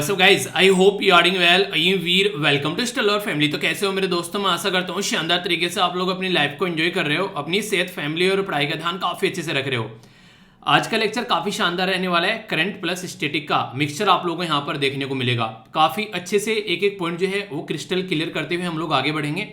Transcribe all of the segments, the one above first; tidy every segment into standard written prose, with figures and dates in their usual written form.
So guys I hope you are doing well. I were welcome to Stellar family. तो कैसे हो मेरे दोस्तों, मैं आशा करता हूँ शानदार तरीके से आप लोग अपनी लाइफ को एंजॉय कर रहे हो, अपनी सेहत, फैमिली और पढ़ाई का ध्यान काफी अच्छे से रख रहे हो। आज का लेक्चर काफी शानदार रहने वाला है। करंट प्लस स्टैटिक का मिक्सचर आप लोगों को यहाँ पर देखने को मिलेगा। काफी अच्छे से एक एक पॉइंट जो है वो क्रिस्टल क्लियर करते हुए हम लोग आगे बढ़ेंगे।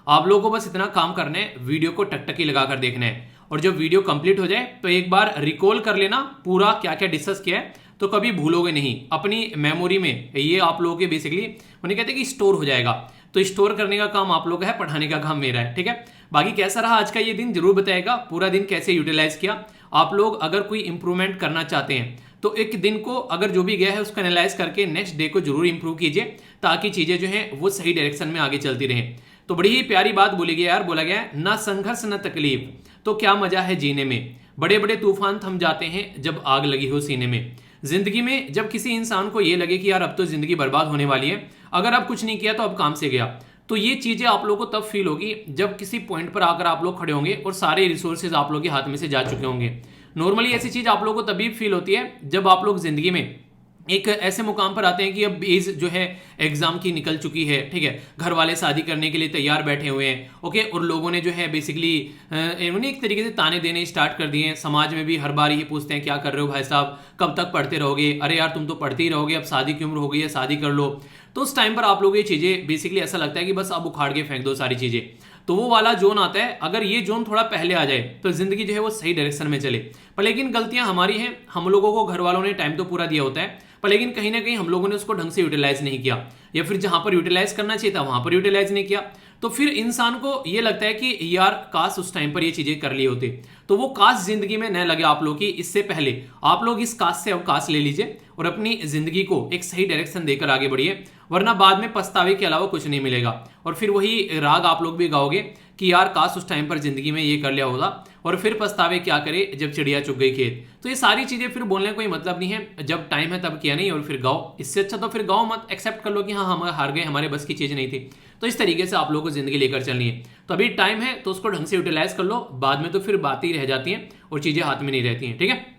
आप लोगों को बस इतना काम करना है, वीडियो को टकटकी लगाकर देखना है और जब वीडियो कंप्लीट हो जाए तो एक बार रिकॉल कर लेना पूरा क्या क्या डिस्कस किया है, तो कभी भूलोगे नहीं। अपनी मेमोरी में ये आप लोगों के बेसिकली उन्हें कहते हैं कि स्टोर हो जाएगा। तो स्टोर करने का काम आप लोग का है, पढ़ाने का काम मेरा है, ठीक है। बाकी कैसा रहा आज का ये दिन जरूर बताएगा, पूरा दिन कैसे यूटिलाइज किया। आप लोग अगर कोई इंप्रूवमेंट करना चाहते हैं तो एक दिन को अगर जो भी गया है उसको एनालाइज करके नेक्स्ट डे को जरूर इंप्रूव कीजिए, ताकि चीजें जो है वो सही डायरेक्शन में आगे चलती रहें। तो बड़ी ही प्यारी बात बोली गई यार, बोला गया ना संघर्ष न तकलीफ तो क्या मजा है जीने में, बड़े बड़े तूफान थम जाते हैं जब आग लगी हो सीने में। जिंदगी में जब किसी इंसान को ये लगे कि यार अब तो जिंदगी बर्बाद होने वाली है, अगर अब कुछ नहीं किया तो अब काम से गया, तो ये चीजें आप लोगों को तब फील होगी जब किसी पॉइंट पर आकर आप लोग खड़े होंगे और सारे रिसोर्सेज आप लोग के हाथ में से जा चुके होंगे। नॉर्मली ऐसी चीज आप लोगों को तभी फील होती है जब आप लोग जिंदगी में एक ऐसे मुकाम पर आते हैं कि अब एज जो है एग्जाम की निकल चुकी है, ठीक है। घर वाले शादी करने के लिए तैयार बैठे हुए हैं, ओके। और लोगों ने जो है बेसिकली उन्हें एक तरीके से ताने देने स्टार्ट कर दिए हैं। समाज में भी हर बार ये पूछते हैं क्या कर रहे हो भाई साहब, कब तक पढ़ते रहोगे, अरे यार तुम तो पढ़ते ही रहोगे, अब शादी की उम्र हो गई है, शादी कर लो। तो उस टाइम पर आप लोग ये चीजें बेसिकली ऐसा लगता है कि बस अब उखाड़ के फेंक दो सारी चीजें। तो वो वाला जोन आता है, अगर ये जोन थोड़ा पहले आ जाए तो जिंदगी जो है वो सही डायरेक्शन में चले। पर लेकिन गलतियां हमारी हैं, हम लोगों को घर वालों ने टाइम तो पूरा दिया होता है, पर लेकिन कहीं ना कहीं हम लोगों ने उसको ढंग से यूटिलाइज नहीं किया, या फिर जहां पर यूटिलाइज करना चाहिए था वहां पर यूटिलाइज नहीं किया। तो फिर इंसान को ये लगता है कि यार काश उस टाइम पर ये चीजें कर ली होती। तो वो काश जिंदगी में न लगे आप लोग की, इससे पहले आप लोग इस काश से अवकाश ले लीजिए और अपनी जिंदगी को एक सही डायरेक्शन देकर आगे बढ़िए, वरना बाद में पछतावे के अलावा कुछ नहीं मिलेगा। और फिर वही राग आप लोग भी गाओगे कि यार काश उस टाइम पर जिंदगी में ये कर लिया होता, और फिर पछतावे क्या करे जब चिड़िया चुग गई खेत। तो ये सारी चीजें फिर बोलने का कोई मतलब नहीं है, जब टाइम है तब किया नहीं और फिर गाओ। इससे अच्छा तो फिर गाओ मत, एक्सेप्ट कर लो कि हाँ हम हार गए, हमारे बस की चीज नहीं थी। तो इस तरीके से आप लोगों को जिंदगी लेकर चलनी है। तो अभी टाइम है तो उसको ढंग से यूटिलाइज कर लो, बाद में तो फिर बातें ही रह जाती हैं और चीजें हाथ में नहीं रहती हैं, ठीक है।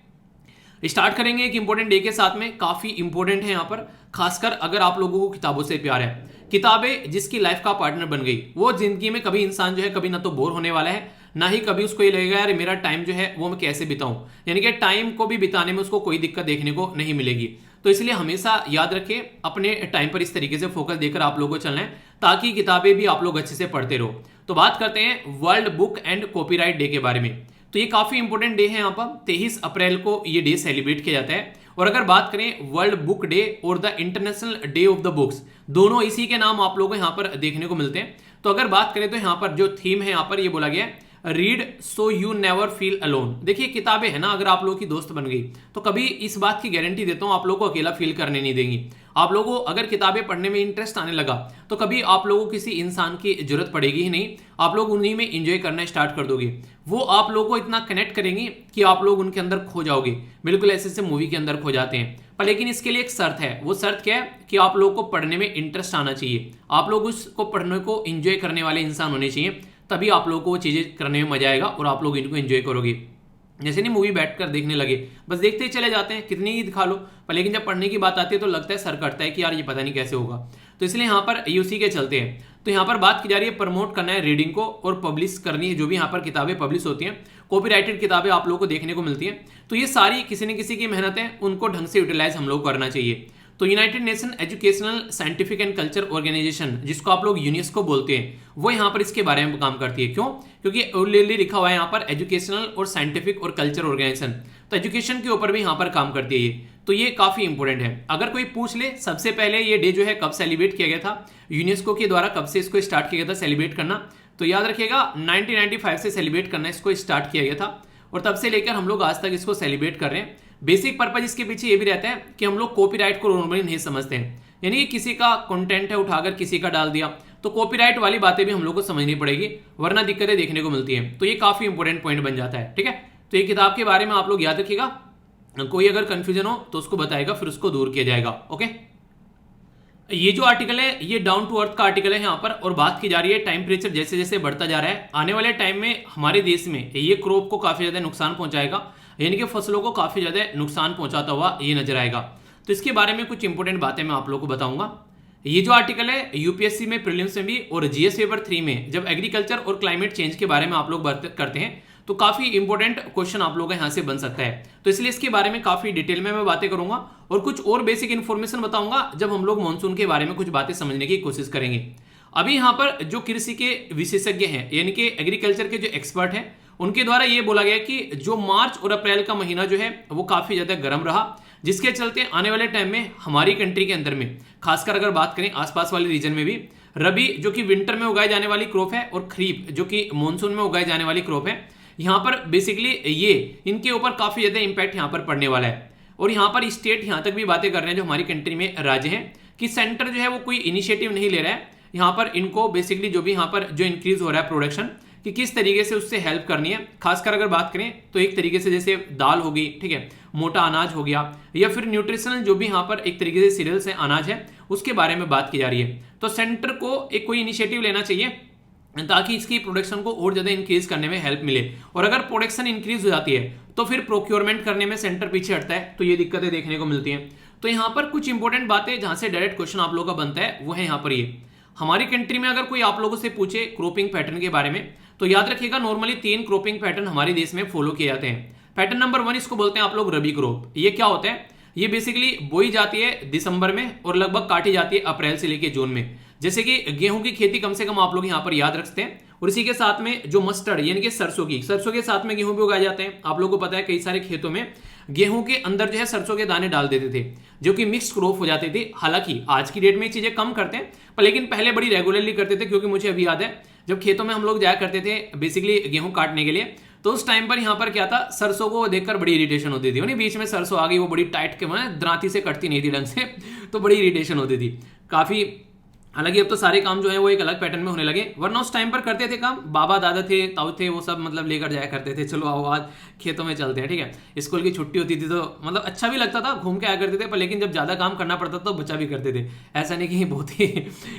स्टार्ट करेंगे एक इंपॉर्टेंट डे के साथ में, काफी इंपॉर्टेंट है यहाँ पर, खासकर अगर आप लोगों को किताबों से प्यार है। किताबें जिसकी लाइफ का पार्टनर बन गई, वो जिंदगी में कभी इंसान जो है कभी ना तो बोर होने वाला है, ना ही कभी उसको ये लगेगा यार मेरा टाइम जो है वो मैं कैसे बिताऊं। यानी कि टाइम को भी बिताने में उसको कोई दिक्कत देखने को नहीं मिलेगी। तो इसलिए हमेशा याद रखें, अपने टाइम पर इस तरीके से फोकस देकर आप लोगों को चलना है, ताकि किताबें भी आप लोग अच्छे से पढ़ते रहो। तो बात करते हैं world book and copyright day के बारे में। तो ये काफी इंपॉर्टेंट डे है, यहाँ पर 23 अप्रैल को ये डे सेलिब्रेट किया जाता है। और अगर बात करें वर्ल्ड बुक डे और the international day of the books, दोनों इसी के नाम आप लोगों को यहाँ पर देखने को मिलते हैं। तो अगर बात करें तो यहाँ पर जो थीम है यहाँ पर ये बोला गया है, read so you never feel alone. देखिए किताबें है ना, अगर आप लोगों की दोस्त बन गई तो कभी इस बात की गारंटी देता हूं आप लोगों को अकेला फील करने नहीं देंगी। आप लोगों को अगर किताबें पढ़ने में इंटरेस्ट आने लगा तो कभी आप लोगों को किसी इंसान की जरूरत पड़ेगी ही नहीं, आप लोग उन्हीं में एंजॉय करना स्टार्ट कर दोगे। वो आप लोगों को इतना कनेक्ट करेंगे कि आप लोग उनके अंदर खो जाओगे, बिल्कुल ऐसे से मूवी के अंदर खो जाते हैं। पर लेकिन इसके लिए एक शर्त है, वो शर्त क्या है कि आप लोगों को पढ़ने में इंटरेस्ट आना चाहिए, आप लोग उसको पढ़ने को एंजॉय करने वाले इंसान होने चाहिए, तभी आप लोगों को वो चीजें करने में मजा आएगा और आप लोग इनको एंजॉय करोगे। जैसे नहीं मूवी बैठकर देखने लगे, बस देखते ही चले जाते हैं, कितनी ही दिखा लो, पर लेकिन जब पढ़ने की बात आती है तो लगता है सर कटता है कि यार ये पता नहीं कैसे होगा। तो इसलिए यहाँ पर यूसी के चलते हैं। तो यहाँ पर बात की जा रही है प्रमोट करना है रीडिंग को और पब्लिश करनी है, जो भी यहाँ पर किताबें पब्लिश होती हैं, कॉपीराइटेड किताबें आप लोगों को देखने को मिलती हैं। तो ये सारी किसी न किसी की मेहनत है, उनको ढंग से यूटिलाइज हम लोग करना चाहिए। तो United Nation Educational Scientific and Culture Organisation, जिसको आप लोग यूनेस्को बोलते हैं, वो यहाँ पर इसके बारे में काम करती है। क्यों? क्योंकि ऑलरेडी लिखा हुआ है यहाँ पर एजुकेशनल और साइंटिफिक और कल्चर ऑर्गेनाइजेशन, तो एजुकेशन के ऊपर भी यहाँ पर काम करती है ये। तो ये काफी इंपॉर्टेंट है। अगर कोई पूछ ले सबसे पहले ये डे जो है कब सेलिब्रेट किया गया था, यूनेस्को के द्वारा कब से इसको स्टार्ट किया गया था सेलिब्रेट करना, तो याद रखिएगा 1995 से सेलिब्रेट करना इसको स्टार्ट किया गया था, और तब से लेकर हम लोग आज तक इसको सेलिब्रेट कर रहे हैं। बेसिक पर्पज इसके पीछे ये भी रहता है कि हम लोग कॉपीराइट को नॉर्मली नहीं समझते हैं, यानी कि किसी का कंटेंट है उठाकर किसी का डाल दिया, तो कॉपीराइट वाली बातें भी हम लोग को समझनी पड़ेगी, वरना दिक्कतें देखने को मिलती हैं। तो ये काफी इंपॉर्टेंट पॉइंट बन जाता है, ठीक है। तो ये किताब के बारे में आप लोग याद रखिएगा, कोई अगर कंफ्यूजन हो तो उसको बताएगा, फिर उसको दूर किया जाएगा, ओके। ये जो आर्टिकल है ये डाउन टू अर्थ का आर्टिकल है यहाँ पर, और बात की जा रही है टेम्परेचर जैसे जैसे बढ़ता जा रहा है, आने वाले टाइम में हमारे देश में ये क्रॉप को काफी ज्यादा नुकसान पहुंचाएगा, यानी कि फसलों को काफी ज्यादा नुकसान पहुंचाता हुआ ये नजर आएगा। तो इसके बारे में कुछ इंपॉर्टेंट बातें मैं आप लोगों को बताऊंगा। ये जो आर्टिकल है यूपीएससी में प्रीलिम्स में भी और जीएस पेपर 3 में जब एग्रीकल्चर और क्लाइमेट चेंज के बारे में आप लोग बात करते हैं तो काफी इंपॉर्टेंट क्वेश्चन आप लोगों का यहां से बन सकता है। तो इसलिए इसके बारे में काफी डिटेल में मैं बातें करूंगा और कुछ और बेसिक इंफॉर्मेशन बताऊंगा जब हम लोग मानसून के बारे में कुछ बातें समझने की कोशिश करेंगे। अभी यहाँ पर जो कृषि के विशेषज्ञ हैं यानी कि एग्रीकल्चर के जो एक्सपर्ट हैं उनके द्वारा ये बोला गया कि जो मार्च और अप्रैल का महीना जो है वो काफी ज्यादा गर्म रहा, जिसके चलते आने वाले टाइम में हमारी कंट्री के अंदर में खासकर अगर बात करें आसपास वाले रीजन में भी रबी जो कि विंटर में उगाई जाने वाली क्रॉप है और खरीफ जो कि मानसून में उगाई जाने वाली क्रॉप है, यहाँ पर बेसिकली ये इनके ऊपर काफी ज्यादा इंपैक्ट यहाँ पर पड़ने वाला है। और यहाँ पर स्टेट यहाँ तक भी बातें कर रहे हैं जो हमारी कंट्री में राज्य हैं कि सेंटर जो है वो कोई इनिशिएटिव नहीं ले रहा है यहाँ पर इनको बेसिकली जो भी यहाँ पर जो इंक्रीज हो रहा है प्रोडक्शन कि किस तरीके से उससे हेल्प करनी है। खासकर अगर बात करें तो एक तरीके से जैसे दाल होगी, ठीक है, मोटा अनाज हो गया या फिर न्यूट्रिशनल जो भी यहाँ पर एक तरीके से सीरियल्स है अनाज है उसके बारे में बात की जा रही है। तो सेंटर को एक कोई इनिशिएटिव लेना चाहिए ताकि इसकी प्रोडक्शन को और ज्यादा इंक्रीज करने में हेल्प मिले। और अगर प्रोडक्शन इंक्रीज हो जाती है तो फिर प्रोक्योरमेंट करने में सेंटर पीछे हटता है, तो ये दिक्कतें देखने को मिलती हैं। तो यहाँ पर कुछ इंपॉर्टेंट बातें जहां से डायरेक्ट क्वेश्चन आप लोगों का बनता है वो है यहाँ पर ये हमारी कंट्री में अगर कोई आप लोगों से पूछे क्रॉपिंग पैटर्न के बारे में तो याद रखिएगा नॉर्मली 3 क्रॉपिंग पैटर्न हमारे देश में फॉलो किए जाते हैं। पैटर्न नंबर 1 इसको बोलते हैं आप लोग रबी क्रॉप। ये क्या होता है, ये बेसिकली बोई जाती है दिसंबर में और लगभग काटी जाती है अप्रैल से लेकर जून में। जैसे कि गेहूं की खेती कम से कम आप लोग यहाँ पर याद रखते हैं और इसी के साथ में जो मस्टर्ड यानी कि सरसों के साथ में गेहूं भी उगाए जाते हैं। आप लोगों को पता है कई सारे खेतों में गेहूं के अंदर जो है सरसों के दाने डाल देते थे जो कि मिक्स क्रॉप हो जाती थी। हालांकि आज की डेट में ये चीजें कम करते हैं पर लेकिन पहले बड़ी रेगुलरली करते थे, क्योंकि मुझे अभी याद है जब खेतों में हम लोग जाया करते थे बेसिकली गेहूं काटने के लिए तो उस टाइम पर यहाँ पर क्या था, सरसों को देखकर बड़ी इरिटेशन होती थी। बीच में सरसों आ गई वो बड़ी टाइट के दराती से कटती नहीं थी ढंग से, तो बड़ी इरिटेशन होती थी काफी। हालांकि अब तो सारे काम जो है वो एक अलग पैटर्न में होने लगे, वरना उस टाइम पर करते थे काम बाबा दादा थे ताऊ थे वो सब मतलब लेकर जाया करते थे, चलो आओ आज खेतों में चलते हैं, ठीक है। स्कूल की छुट्टी होती थी तो मतलब अच्छा भी लगता था, घूम के आया करते थे, पर लेकिन जब ज्यादा काम करना पड़ता था तो बचा भी करते थे। ऐसा नहीं कि बहुत ही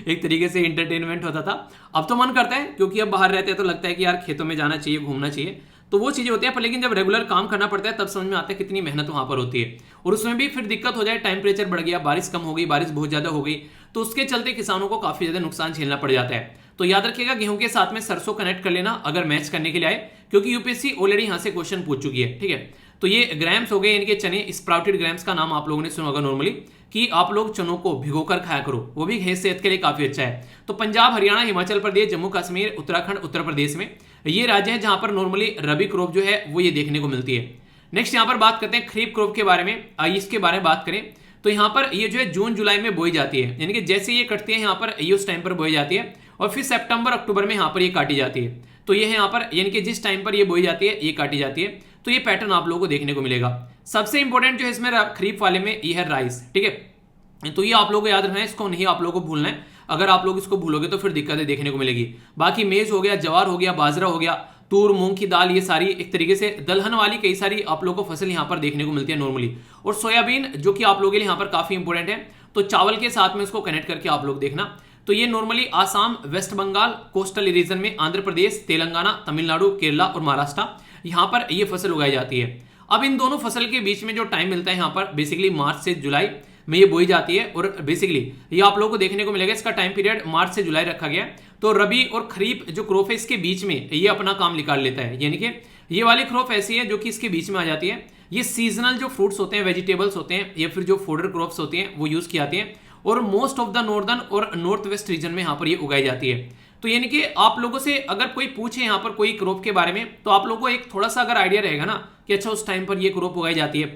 एक तरीके से इंटरटेनमेंट होता था। अब तो मन करता है क्योंकि अब बाहर रहते हैं तो लगता है कि यार खेतों में जाना चाहिए, घूमना चाहिए, तो वो चीजें होती है। पर लेकिन जब रेगुलर काम करना पड़ता है तब समझ में आता है कितनी मेहनत वहां पर होती है। और उसमें भी फिर दिक्कत हो जाए, टेम्परेचर बढ़ गया, बारिश कम हो गई, बारिश बहुत ज्यादा हो गई, तो उसके चलते किसानों को काफी ज्यादा नुकसान झेलना पड़ जाता है। तो याद रखिएगा गेहूं के साथ में सरसों कनेक्ट कर लेना अगर मैच करने के लिए आए, क्योंकि यूपीएससी ऑलरेडी यहां से क्वेश्चन पूछ चुकी है, ठीक है। तो ये ग्राम्स हो गए, इनके चने स्प्राउटेड ग्राम्स का नाम आप लोगों ने सुना होगा नॉर्मली कि आप लोग चनों को भिगोकर खाया करो, वो भी सेहत के लिए काफी अच्छा है। तो पंजाब, हरियाणा, हिमाचल प्रदेश, जम्मू कश्मीर, उत्तराखंड, उत्तर प्रदेश में ये राज्य है जहां पर नॉर्मली रबी क्रॉप जो है वो ये देखने को मिलती है। नेक्स्ट यहाँ पर बात करते हैं खरीफ क्रॉप के बारे में। आइए इसके बारे में बात करें तो यहाँ पर ये जो है जून जुलाई में बोई जाती है, यानी कि जैसे ये कटती है यहाँ पर ये उस टाइम पर बोई जाती है और फिर सितंबर अक्टूबर में यहाँ पर ये काटी जाती है। तो ये है यहाँ पर यानी कि जिस टाइम पर ये बोई जाती है ये काटी जाती है, तो ये पैटर्न आप लोगों को देखने को मिलेगा। सबसे इंपॉर्टेंट जो है इसमें खरीफ वाले में ये है राइस, ठीक है। तो ये आप लोगों को याद रखना है, इसको नहीं आप लोगों को भूलना है। अगर आप लोग इसको भूलोगे तो फिर दिक्कतें देखने को मिलेगी। बाकी मेज हो गया, जवार हो गया, बाजरा हो गया, तूर, मूंग की दाल, ये सारी एक तरीके से दलहन वाली कई सारी आप लोगों को फसल यहाँ पर देखने को मिलती है नॉर्मली। और सोयाबीन जो कि आप लोगों के लिए यहाँ पर काफी इंपॉर्टेंट है, तो चावल के साथ में इसको कनेक्ट करके आप लोग देखना। तो ये normally Assam, West Bengal, coastal region में आंध्र प्रदेश, तेलंगाना, तमिलनाडु, केरला और महाराष्ट्र यहाँ पर ये फसल उगाई जाती है। अब इन दोनों फसल के बीच में जो टाइम मिलता है यहाँ पर बेसिकली मार्च से जुलाई में ये बोई जाती है और बेसिकली ये आप लोगों को देखने को मिलेगा। इसका टाइम पीरियड मार्च से जुलाई रखा गया है। तो रबी और खरीफ जो क्रॉप है इसके बीच में ये अपना काम निकाल लेता है, यानी कि ये वाली क्रॉप ऐसी है जो कि इसके बीच में आ जाती है। ये सीजनल जो फ्रूट्स होते हैं, वेजिटेबल्स होते हैं या फिर जो फोडर क्रॉप्स होती हैं वो यूज की जाती हैं और मोस्ट ऑफ द नॉर्दर्न और नॉर्थ वेस्ट रीजन में यहाँ पर ये उगाई जाती है। तो यानी कि आप लोगों से अगर कोई पूछे यहाँ पर कोई क्रॉप के बारे में तो आप लोगों को एक थोड़ा सा अगर आइडिया रहेगा ना कि अच्छा उस टाइम पर ये क्रॉप उगाई जाती है,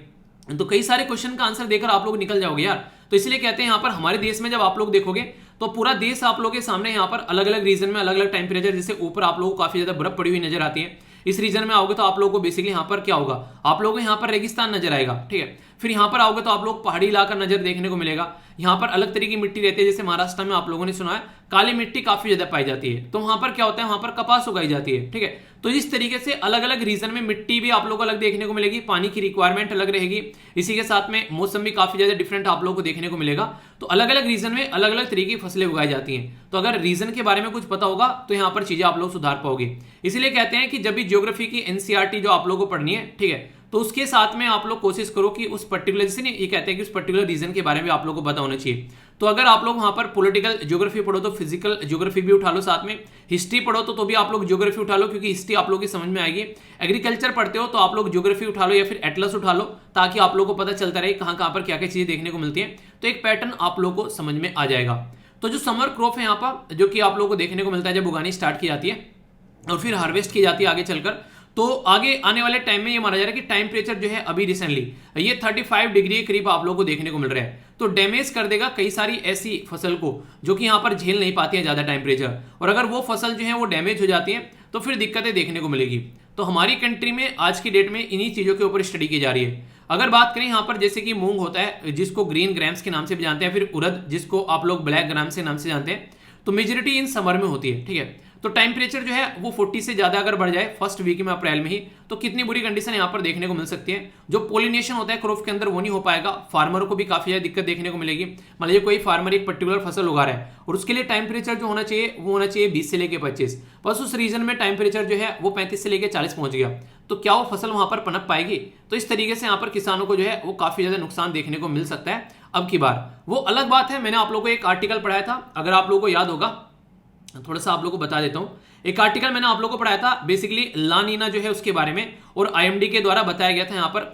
तो कई सारे क्वेश्चन का आंसर देकर आप लोग निकल जाओगे यार। तो इसलिए कहते हैं यहाँ पर हमारे देश में जब आप लोग देखोगे तो पूरा देश आप लोगों के सामने यहाँ पर अलग अलग रीजन में अलग अलग टेम्परेचर, जैसे ऊपर आप लोगों को काफी ज्यादा बर्फ पड़ी हुई नजर आती है, इस रीजन में आओगे तो आप लोगों को बेसिकली यहाँ पर क्या होगा, आप लोगों को यहाँ पर रेगिस्तान नजर आएगा, ठीक है। फिर यहाँ पर आओगे तो आप लोग पहाड़ी इलाका नजर देखने को मिलेगा। यहाँ पर अलग तरीके की मिट्टी रहती है, जैसे महाराष्ट्र में आप लोगों ने सुना है काली मिट्टी काफी ज्यादा पाई जाती है, तो वहां पर क्या होता है, वहां पर कपास उगाई जाती है, ठीक है। तो इस तरीके से अलग अलग रीजन में मिट्टी भी आप लोगों को अलग देखने को मिलेगी, पानी की रिक्वायरमेंट अलग रहेगी, इसी के साथ में मौसम भी काफी ज्यादा डिफरेंट आप लोगों को देखने को मिलेगा। तो अलग अलग रीजन में अलग अलग तरीके की फसलें उगाई जाती हैं। तो अगर रीजन के बारे में कुछ पता होगा तो यहाँ पर चीजें आप लोग सुधार पाओगे। इसीलिए कहते हैं कि जब भी ज्योग्राफी की एनसीईआरटी जो आप लोगों को पढ़नी है, ठीक है, तो उसके साथ में आप लोग कोशिश करो कि उस पर्टिकुलर, जैसे नहीं ये कहते हैं कि उस पर्टिकुलर रीजन के बारे में आप लोग को पता होना चाहिए। तो अगर आप लोग वहां पर पॉलिटिकल ज्योग्राफी पढ़ो तो फिजिकल ज्योग्राफी भी उठा लो, साथ में हिस्ट्री पढ़ो तो भी आप लोग ज्योग्राफी उठा लो, क्योंकि हिस्ट्री आप लोग की समझ में आएगी। एग्रीकल्चर पढ़ते हो तो आप लोग ज्योग्राफी उठा लो या फिर एटलस उठा लो, ताकि आप लोग को पता चलता रहे कहां कहां पर क्या क्या चीजें देखने को मिलती है, तो एक पैटर्न आप लोग को समझ में आ जाएगा। तो जो समर क्रॉप है यहाँ पर जो कि आप लोग को देखने को मिलता है जब उगानी स्टार्ट की जाती है और फिर हार्वेस्ट की जाती है आगे चलकर, तो आगे आने वाले टाइम में ये माना जा रहा है कि टेम्परेचर जो है अभी रिसेंटली ये 35 डिग्री के करीब आप लोगों को देखने को मिल रहा है, तो डैमेज कर देगा कई सारी ऐसी फसल को जो कि यहाँ पर झेल नहीं पाती है ज्यादा टेम्परेचर, और अगर वो फसल जो है वो डैमेज हो जाती है तो फिर दिक्कतें देखने को मिलेगी। तो हमारी कंट्री में आज की डेट में इन्हीं चीजों के ऊपर स्टडी की जा रही है। अगर बात करें यहाँ पर जैसे कि मूंग होता है जिसको ग्रीन ग्राम्स के नाम से भी जानते हैं, फिर उड़द जिसको आप लोग ब्लैक ग्राम्स के नाम से जानते हैं, तो मेजोरिटी इन समर में होती है। ठीक है, तो टेम्परेचर जो है वो 40 से ज्यादा अगर बढ़ जाए फर्स्ट वीक में अप्रैल में ही, तो कितनी बुरी कंडीशन यहाँ पर देखने को मिल सकती है। जो पोलिनेशन होता है क्रॉप के अंदर वो नहीं हो पाएगा, फार्मर को भी काफी ज्यादा दिक्कत देखने को मिलेगी। मान लीजिए कोई फार्मर एक पर्टिकुलर फसल उगा रहा है और उसके लिए टेम्परेचर जो होना चाहिए वो होना चाहिए 20 से लेकर 25, बस उस रीजन में टेम्परेचर जो है वो 35 से लेकर 40 पहुंच गया, तो क्या वो फसल वहां पर पनप पाएगी? तो इस तरीके से यहाँ पर किसानों को जो है वो काफी ज्यादा नुकसान देखने को मिल सकता है अब की बार। वो अलग बात है, मैंने आप लोगों को एक आर्टिकल पढ़ाया था, अगर आप लोगों को याद होगा, थोड़ा सा आप लोगों को बता देता हूं। एक आर्टिकल मैंने आप लोगों को पढ़ाया था बेसिकली ला नीना जो है उसके बारे में, और आईएमडी के द्वारा बताया गया था यहाँ पर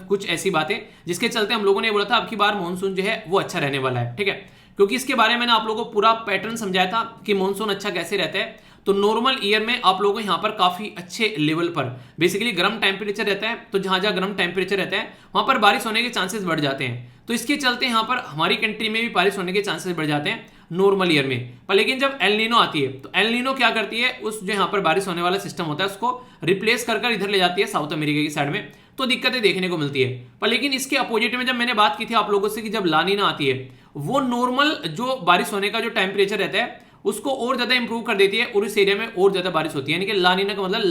कुछ ऐसी बातें जिसके चलते हम लोगों ने बोला था अब की बार मानसून जो है वो अच्छा रहने वाला है। ठीक है, क्योंकि इसके बारे में मैंने आप लोगों को पूरा पैटर्न समझाया था कि मानसून अच्छा कैसे रहता है। तो नॉर्मल ईयर में आप लोगों को यहाँ पर काफी अच्छे लेवल पर बेसिकली गर्म टेम्परेचर रहता है, तो जहां जहां गर्म टेम्परेचर रहता है वहां पर बारिश होने के चांसेस बढ़ जाते हैं। तो इसके चलते यहाँ पर हमारी कंट्री में भी बारिश होने के चांसेस बढ़ जाते हैं नॉर्मल ईयर में। पर लेकिन जब एल नीनो आती है तो एल नीनो क्या करती है, उस जो यहाँ पर बारिश होने वाला सिस्टम होता है उसको रिप्लेस कर इधर ले जाती है साउथ अमेरिका की साइड में, तो दिक्कतें देखने को मिलती है। पर लेकिन इसके अपोजिट में जब मैंने बात की थी आप लोगों से कि जब ला नीना आती है वो नॉर्मल जो बारिश होने का जो टेम्परेचर रहता है उसको और ज्यादा इंप्रूव कर देती है और इस एरिया में और ज्यादा बारिश होती है। यानी कि ला नीना का मतलब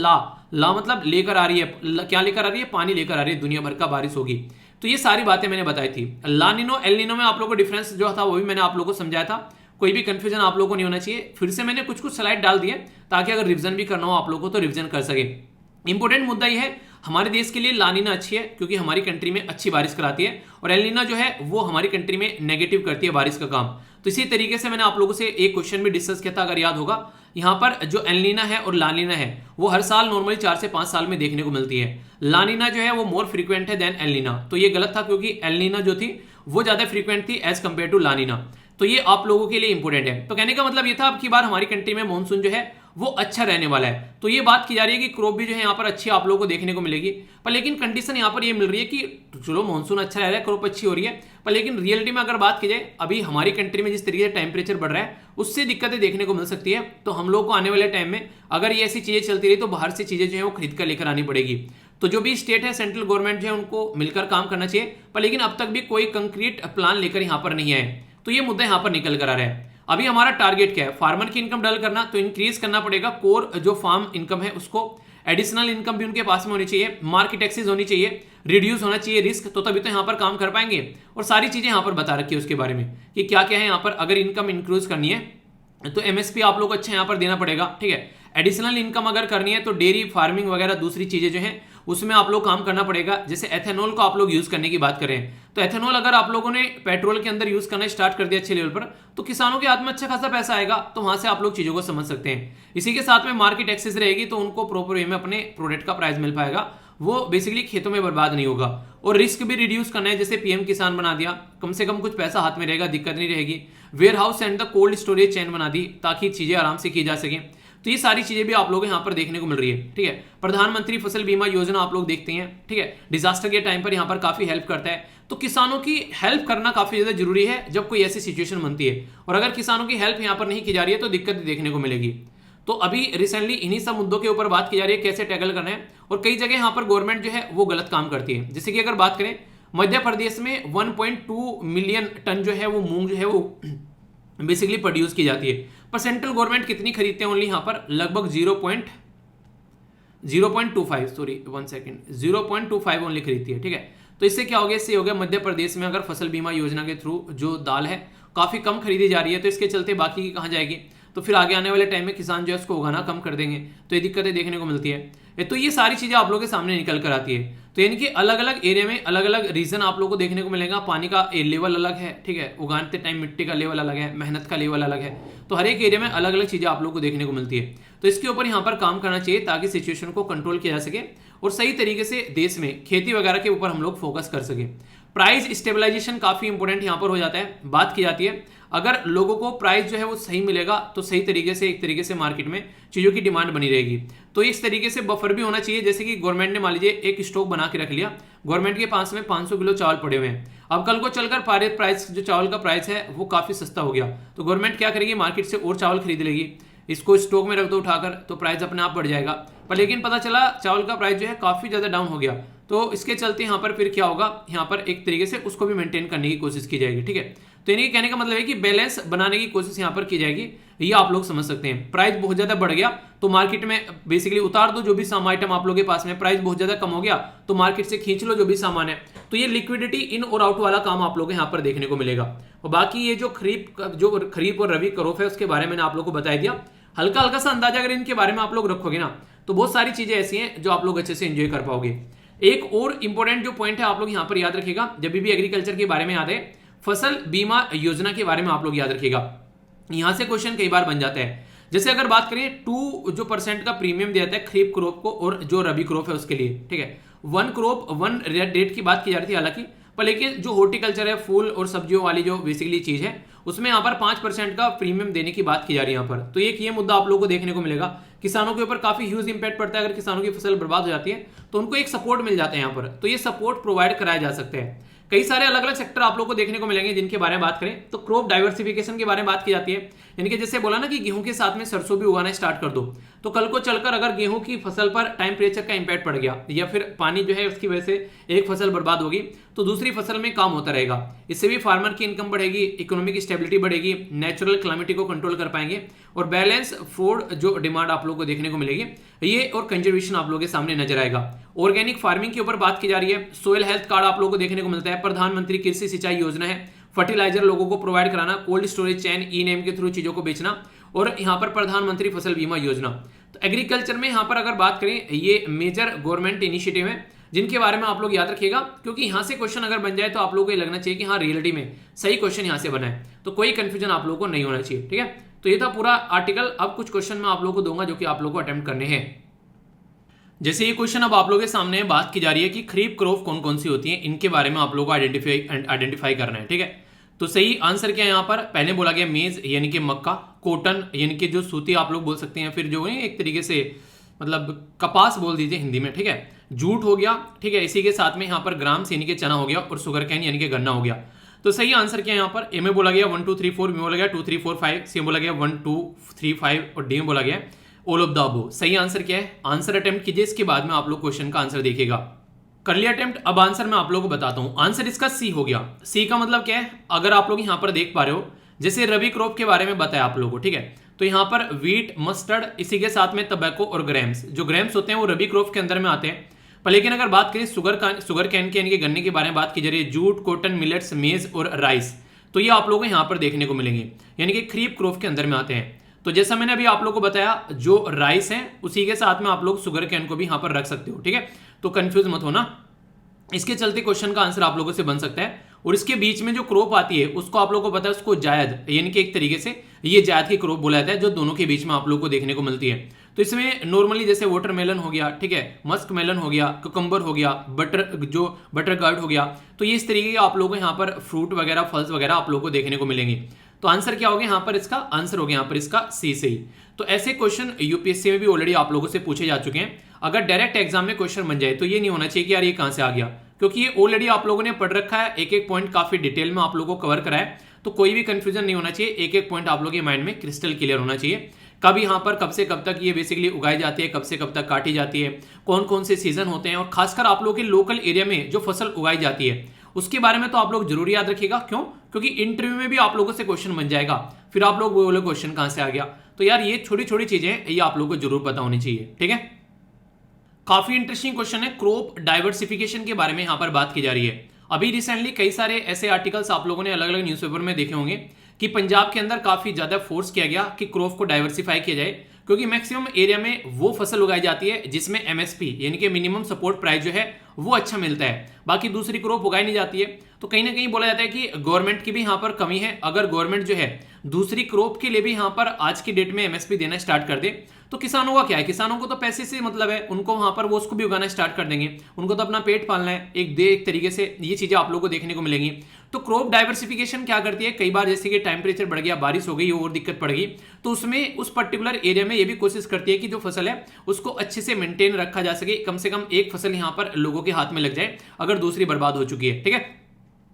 ला मतलब लेकर आ रही है, क्या लेकर आ रही है? पानी लेकर आ रही है, दुनिया भर का बारिश होगी। तो ये सारी बातें मैंने बताई थी। ला नीनो एल नीनो में आप लोगों को डिफरेंस जो था वो भी मैंने आप लोगों को समझाया था, कोई भी कंफ्यूजन आप लोगों को नहीं होना चाहिए। फिर से मैंने कुछ स्लाइड डाल दिए ताकि अगर रिवीजन भी करना हो आप लोगों को तो रिवीजन कर सके। इंपॉर्टेंट मुद्दा यह है हमारे देश के लिए ला नीना अच्छी है क्योंकि हमारी कंट्री में अच्छी बारिश कराती है, और एल नीना जो है वो हमारी कंट्री में नेगेटिव करती है बारिश का काम। तो इसी तरीके से मैंने आप लोगों से एक क्वेश्चन भी डिस्कस किया था, अगर याद होगा, यहाँ पर जो एल नीना है और ला नीना है वो हर साल नॉर्मली 4 से 5 साल में देखने को मिलती है। ला नीना जो है वो मोर फ्रीक्वेंट है देन एल नीना, तो ये गलत था क्योंकि एल नीना जो थी वो ज्यादा फ्रीक्वेंट थी एज कंपेयर टू ला नीना। तो ये आप लोगों के लिए इंपॉर्टेंट है। तो कहने का मतलब ये था अब की बार हमारी कंट्री में मानसून जो है वो अच्छा रहने वाला है। तो ये बात की जा रही है कि क्रॉप भी जो है यहाँ पर अच्छी आप लोगों को देखने को मिलेगी, पर लेकिन कंडीशन यहाँ पर ये मिल रही है कि चलो मानसून अच्छा रह रहा है, क्रॉप अच्छी हो रही है, पर लेकिन रियलिटी में अगर बात की जाए अभी हमारी कंट्री में जिस तरीके से टेम्परेचर बढ़ रहा है उससे दिक्कतें देखने को मिल सकती है। तो हम लोग को आने वाले टाइम में अगर ये ऐसी चीजें चलती रही तो बाहर से चीजें जो है वो खरीद कर लेकर आनी पड़ेगी। तो जो भी स्टेट है सेंट्रल गवर्नमेंट जो है उनको मिलकर काम करना चाहिए, पर लेकिन अब तक भी कोई कंक्रीट प्लान लेकर यहाँ पर नहीं आए। तो ये मुद्दा यहाँ पर निकल कर आ रहा है। अभी हमारा टारगेट क्या है? फार्मर की इनकम डबल करना, तो इंक्रीज करना पड़ेगा कोर जो फार्म इनकम है उसको, एडिशनल इनकम भी उनके पास में होनी चाहिए, मार्केट एक्सेस होनी चाहिए, रिड्यूस होना चाहिए रिस्क, तो तभी तो यहाँ पर काम कर पाएंगे। और सारी चीजें यहाँ पर बता रखी है उसके बारे में कि क्या क्या है यहाँ पर। अगर इनकम इंक्रीज करनी है तो एमएसपी आप लोग अच्छा यहाँ पर देना पड़ेगा। ठीक है, एडिशनल इनकम अगर करनी है तो डेयरी फार्मिंग वगैरह दूसरी चीजें जो है उसमें आप लोग काम करना पड़ेगा। जैसे एथेनॉल को आप लोग यूज करने की बात करें तो एथेनॉल अगर आप लोगों ने पेट्रोल के अंदर यूज करना स्टार्ट कर दिया अच्छे लेवल पर तो किसानों के हाथ में अच्छा खासा पैसा आएगा, तो वहां से आप लोग चीजों को समझ सकते हैं। इसी के साथ में मार्केट एक्सेस रहेगी तो उनको प्रॉपर वे में अपने प्रोडक्ट का प्राइस मिल पाएगा, वो बेसिकली खेतों में बर्बाद नहीं होगा। और रिस्क भी रिड्यूस करना है, जैसे पीएम किसान बना दिया, कम से कम कुछ पैसा हाथ में रहेगा, दिक्कत नहीं रहेगी। Warehouse and the cold storage chain बना दी ताकि चीजें आराम से की जा सके। तो ये सारी चीजें भी आप लोग यहाँ पर देखने को मिल रही है। ठीक है, प्रधानमंत्री फसल बीमा योजना आप लोग देखते हैं। ठीक है, डिजास्टर के टाइम पर यहाँ पर काफी हेल्प करता है, तो किसानों की हेल्प करना काफी ज्यादा जरूरी है जब कोई ऐसी सिचुएशन बनती है। और अगर किसानों की हेल्प यहाँ पर नहीं की जा रही है तो दिक्कत देखने को मिलेगी। तो अभी रिसेंटली इन्हीं सब मुद्दों के ऊपर बात की जा रही है कैसे टैकल करना है, और कई जगह यहाँ पर गवर्नमेंट जो है वो गलत काम करती है। जैसे कि अगर बात करें मध्य प्रदेश में 1.2 मिलियन टन जो है वो मूंग जो है वो बेसिकली प्रोड्यूस की जाती है, पर सेंट्रल गवर्नमेंट कितनी खरीदते हैं? ओनली यहाँ पर लगभग 0.25 ओनली खरीदती है। ठीक है, तो इससे क्या हो गया? इससे हो गया मध्य प्रदेश में अगर फसल बीमा योजना के थ्रू जो दाल है काफी कम खरीदी जा रही है, तो इसके चलते बाकी की कहाँ जाएगी? तो फिर आगे आने वाले टाइम में किसान जो है उसको उगाना कम कर देंगे, तो ये दिक्कतें देखने को मिलती है। तो ये सारी चीजें आप लोगों के सामने निकल कर आती है। तो यानी कि अलग अलग एरिया में अलग अलग रीजन आप लोगों को देखने को मिलेगा। पानी का लेवल अलग है, ठीक है, उगाते टाइम मिट्टी का लेवल अलग है, मेहनत का लेवल अलग है। तो हर एक एरिया में अलग अलग चीजें आप लोगों को देखने को मिलती है। तो इसके ऊपर यहाँ पर काम करना चाहिए ताकि सिचुएशन को कंट्रोल किया जा सके और सही तरीके से देश में खेती वगैरह के ऊपर हम लोग फोकस कर सके। प्राइस स्टेबलाइजेशन काफी इंपॉर्टेंट यहाँ पर हो जाता है, बात की जाती है। अगर लोगों को प्राइस जो है वो सही मिलेगा तो सही तरीके से एक तरीके से मार्केट में चीजों की डिमांड बनी रहेगी। तो इस तरीके से बफर भी होना चाहिए, जैसे कि गवर्नमेंट ने मान लीजिए एक स्टॉक बना के रख लिया, गवर्नमेंट के पास में 500 किलो चावल पड़े हुए हैं। अब कल को चलकर प्राइस जो चावल का प्राइस है वो काफी सस्ता हो गया, तो गवर्नमेंट क्या करेगी, मार्केट से और चावल खरीद लेगी, इसको स्टॉक में रख दो उठाकर, तो प्राइस अपने आप बढ़ जाएगा। पर लेकिन पता चला चावल का प्राइस जो है काफी ज्यादा डाउन हो गया, तो इसके चलते यहाँ पर फिर क्या होगा, यहाँ पर एक तरीके से उसको भी मेंटेन करने की कोशिश की जाएगी। ठीक है, तो यानी कहने का मतलब है कि बैलेंस बनाने की कोशिश यहाँ पर की जाएगी, ये आप लोग समझ सकते हैं। प्राइस बहुत ज्यादा बढ़ गया तो मार्केट में बेसिकली उतार दो जो भी सामान आइटम आप लोगों के पास में, प्राइस बहुत ज्यादा कम हो गया तो मार्केट से खींच लो जो भी सामान है। तो ये लिक्विडिटी इन और आउट वाला काम आप लोगों को यहाँ पर देखने को मिलेगा। और बाकी ये जो खरीफ और रबी क्रॉप है उसके बारे में आप लोग को बता दिया। हल्का हल्का सा अंदाजा अगर इनके बारे में आप लोग रखोगे ना तो बहुत सारी चीजें ऐसी हैं जो आप लोग अच्छे से एंजॉय कर पाओगे। एक और इंपॉर्टेंट जो पॉइंट है आप लोग यहाँ पर याद रखिएगा, जब भी एग्रीकल्चर के बारे में याद है, फसल बीमा योजना के बारे में आप लोग याद रखिएगा। यहां से क्वेश्चन कई बार बन जाता है। जैसे अगर बात करें 2% का प्रीमियम दिया जाता है खरीफ क्रॉप को और जो रबी क्रॉप है उसके लिए, ठीक है, 1 क्रॉप 1 डेट की बात की जा रही थी हालांकि, पर लेकिन जो हॉर्टिकल्चर है, फूल और सब्जियों वाली जो बेसिकली चीज है उसमें यहाँ पर 5% का प्रीमियम देने की बात की जा रही है यहाँ पर। तो एक ये मुद्दा आप लोगों को देखने को मिलेगा, किसानों के ऊपर काफी ह्यूज इंपैक्ट पड़ता है। अगर किसानों की फसल बर्बाद हो जाती है तो उनको एक सपोर्ट मिल जाता है यहाँ पर, तो ये सपोर्ट प्रोवाइड कराया जा सकता है। कई सारे अलग अलग सेक्टर आप लोगों को देखने को मिलेंगे जिनके बारे में बात करें तो क्रॉप डाइवर्सिफिकेशन के बारे में बात की जाती है। यानी कि जैसे बोला ना कि गेहूं के साथ में सरसों भी उगाना स्टार्ट कर दो, तो कल को चलकर अगर गेहूं की फसल पर टेम्परेचर का इंपैक्ट पड़ गया या फिर पानी जो है उसकी वजह से एक फसल बर्बाद होगी तो दूसरी फसल में काम होता रहेगा। इससे भी फार्मर की इनकम बढ़ेगी, इकोनॉमिक स्टेबिलिटी बढ़ेगी, नेचुरल क्लाइमेटी को कंट्रोल कर पाएंगे और बैलेंस फूड जो डिमांड आप लोगों को देखने को मिलेगी ये और कंजर्वेशन आप लोगों के सामने नजर आएगा। ऑर्गेनिक फार्मिंग के ऊपर बात की जा रही है। सोयल हेल्थ कार्ड आप लोगों को देखने को मिलता है। प्रधानमंत्री कृषि सिंचाई योजना है, फर्टिलाइजर लोगों को प्रोवाइड कराना, कोल्ड स्टोरेज चैन ई नेम के थ्रू चीजों को बेचना, और यहाँ पर प्रधानमंत्री फसल बीमा योजना। तो एग्रीकल्चर में यहाँ पर अगर बात करें ये मेजर गवर्नमेंट इनिशिएटिव है जिनके बारे में आप लोग याद रखिएगा, क्योंकि यहां से क्वेश्चन अगर बन जाए तो आप लोगों को ये लगना चाहिए कि हाँ रियलिटी में सही क्वेश्चन यहां से बना है, तो कोई कंफ्यूजन आप लोगों को नहीं होना चाहिए। ठीक है, तो ये था पूरा आर्टिकल। अब कुछ क्वेश्चन मैं आप लोगों को दूंगा जो कि आप लोगों को अटेम्प्ट करने हैं। जैसे ये क्वेश्चन अब आप लोगों के सामने बात की जा रही है कि खरीफ क्रॉप कौन कौन सी होती है, इनके बारे में आप लोगों को आइडेंटिफाई करना है। ठीक है, तो सही आंसर क्या है यहाँ पर, पहले बोला गया मेज यानी कि मक्का, कॉटन यानी कि जो सूती आप लोग बोल सकते हैं, फिर जो है एक तरीके से मतलब कपास बोल दीजिए हिंदी में। ठीक है, जूट हो गया, ठीक है, इसी के साथ में यहाँ पर ग्राम्स यानी कि चना हो गया और शुगर कैन यानी कि गन्ना हो गया। तो सही आंसर क्या है यहाँ पर, ए में बोला गया 1 2 3 4, बी में बोला गया 2 3 4 5, सी में बोला गया 1 2 3 5 और डी में बोला गया ऑल ऑफ द अबव। सही आंसर क्या है, आंसर अटेम्प्ट कीजिए, इसके बाद में आप लोग क्वेश्चन का आंसर देखिएगा। कर लिया अटेम्प्ट, अब आंसर मैं आप लोगों को बताता हूं। आंसर इसका सी हो गया। सी का मतलब क्या है, अगर आप लोग यहां पर देख पा रहे हो, जैसे रबी क्रॉप के बारे में बताया आप लोगों को, ठीक है, तो यहां पर वीट, मस्टर्ड, इसी के साथ में टबैको और ग्रेम्स, जो ग्रेम्स होते हैं वो रबी क्रॉप के अंदर में आते हैं। पर लेकिन अगर बात करें शुगर कैन के यानी कि गन्ने के बारे में बात की जा रही है, जूट, कॉटन, मिलेट्स, मेज और राइस, तो ये आप लोगों को यहां पर देखने को मिलेंगे, यानी कि खरीफ क्रॉप के अंदर में आते हैं। तो जैसा मैंने अभी आप लोगों को बताया, जो राइस है उसी के साथ में आप लोग शुगर कैन को भी यहां पर रख सकते हो। ठीक है, तो कंफ्यूज मत होना, इसके चलते क्वेश्चन का आंसर आप लोगों से बन सकता है। और इसके बीच में जो क्रॉप आती है उसको आप लोगों को पता है, उसको जायद यानी कि एक तरीके से ये जायद की क्रॉप बोला जाता है, जो दोनों के बीच में आप लोगों को देखने को मिलती है। तो इसमें नॉर्मली जैसे वाटरमेलन हो गया, ठीक है, मस्क मेलन हो गया, कुकम्बर हो गया, बटर गार्ड हो गया, तो ये इस तरीके के आप लोगों को यहाँ पर फ्रूट वगैरह, फल्स वगैरह आप लोगों को देखने को मिलेंगे। तो आंसर क्या हो गया यहाँ पर, इसका आंसर हो गया यहाँ पर इसका सी से ही। तो ऐसे क्वेश्चन यूपीएससी में भी ऑलरेडी आप लोगों से पूछे जा चुके हैं। अगर डायरेक्ट एग्जाम में क्वेश्चन बन जाए तो ये नहीं होना चाहिए कि यार ये कहां से आ गया, क्योंकि ये ऑलरेडी आप लोगों ने पढ़ रखा है, एक एक पॉइंट काफी डिटेल में आप लोगों को कवर करा है, तो कोई भी कंफ्यूजन नहीं होना चाहिए, एक एक पॉइंट आप लोगों के माइंड में क्रिस्टल क्लियर होना चाहिए। कब यहाँ पर कब से कब तक ये बेसिकली उगाई जाती है, कब से कब तक काटी जाती है, कौन कौन से सीजन होते हैं, और खासकर आप लोगों के लोकल एरिया में जो फसल उगाई जाती है उसके बारे में तो आप लोग जरूर याद रखिएगा। क्यों, क्योंकि इंटरव्यू में भी आप लोगों से क्वेश्चन बन जाएगा, फिर आप लोग बोले क्वेश्चन कहां से आ गया। तो यार ये छोटी छोटी चीजें ये आप लोगों को जरूर पता होनी चाहिए। ठीक है, काफी इंटरेस्टिंग क्वेश्चन है, क्रॉप डाइवर्सिफिकेशन के बारे में यहां पर बात की जा रही है। अभी रिसेंटली कई सारे ऐसे आर्टिकल्स आप लोगों ने अलग अलग न्यूज़पेपर में देखे होंगे कि पंजाब के अंदर काफी ज्यादा फोर्स किया गया कि क्रॉप को डाइवर्सिफाई किया जाए, क्योंकि मैक्सिमम एरिया में वो फसल उगाई जाती है जिसमें एमएसपी यानी कि मिनिमम सपोर्ट प्राइस जो है वो अच्छा मिलता है, बाकी दूसरी क्रॉप उगाई नहीं जाती है। तो कहीं ना कहीं बोला जाता है कि गवर्नमेंट की भी यहाँ पर कमी है। अगर गवर्नमेंट जो है दूसरी क्रॉप के लिए भी यहाँ पर आज की डेट में एमएसपी देना स्टार्ट कर दे तो किसानों का क्या है, किसानों को तो पैसे से मतलब है, उनको वहां पर वो उसको भी उगाना स्टार्ट कर देंगे, उनको तो अपना पेट पालना है एक तरीके से। ये चीजें आप लोगों को देखने को मिलेंगी। तो क्रॉप डाइवर्सिफिकेशन क्या करती है, कई बार जैसे कि टेम्परेचर बढ़ गया, बारिश हो गई और दिक्कत पड़ गई, तो उसमें उस पर्टिकुलर एरिया में ये भी कोशिश करती है कि जो फसल है उसको अच्छे से मेंटेन रखा जा सके, कम से कम एक फसल यहाँ पर लोगों के हाथ में लग जाए अगर दूसरी बर्बाद हो चुकी है। ठीक है,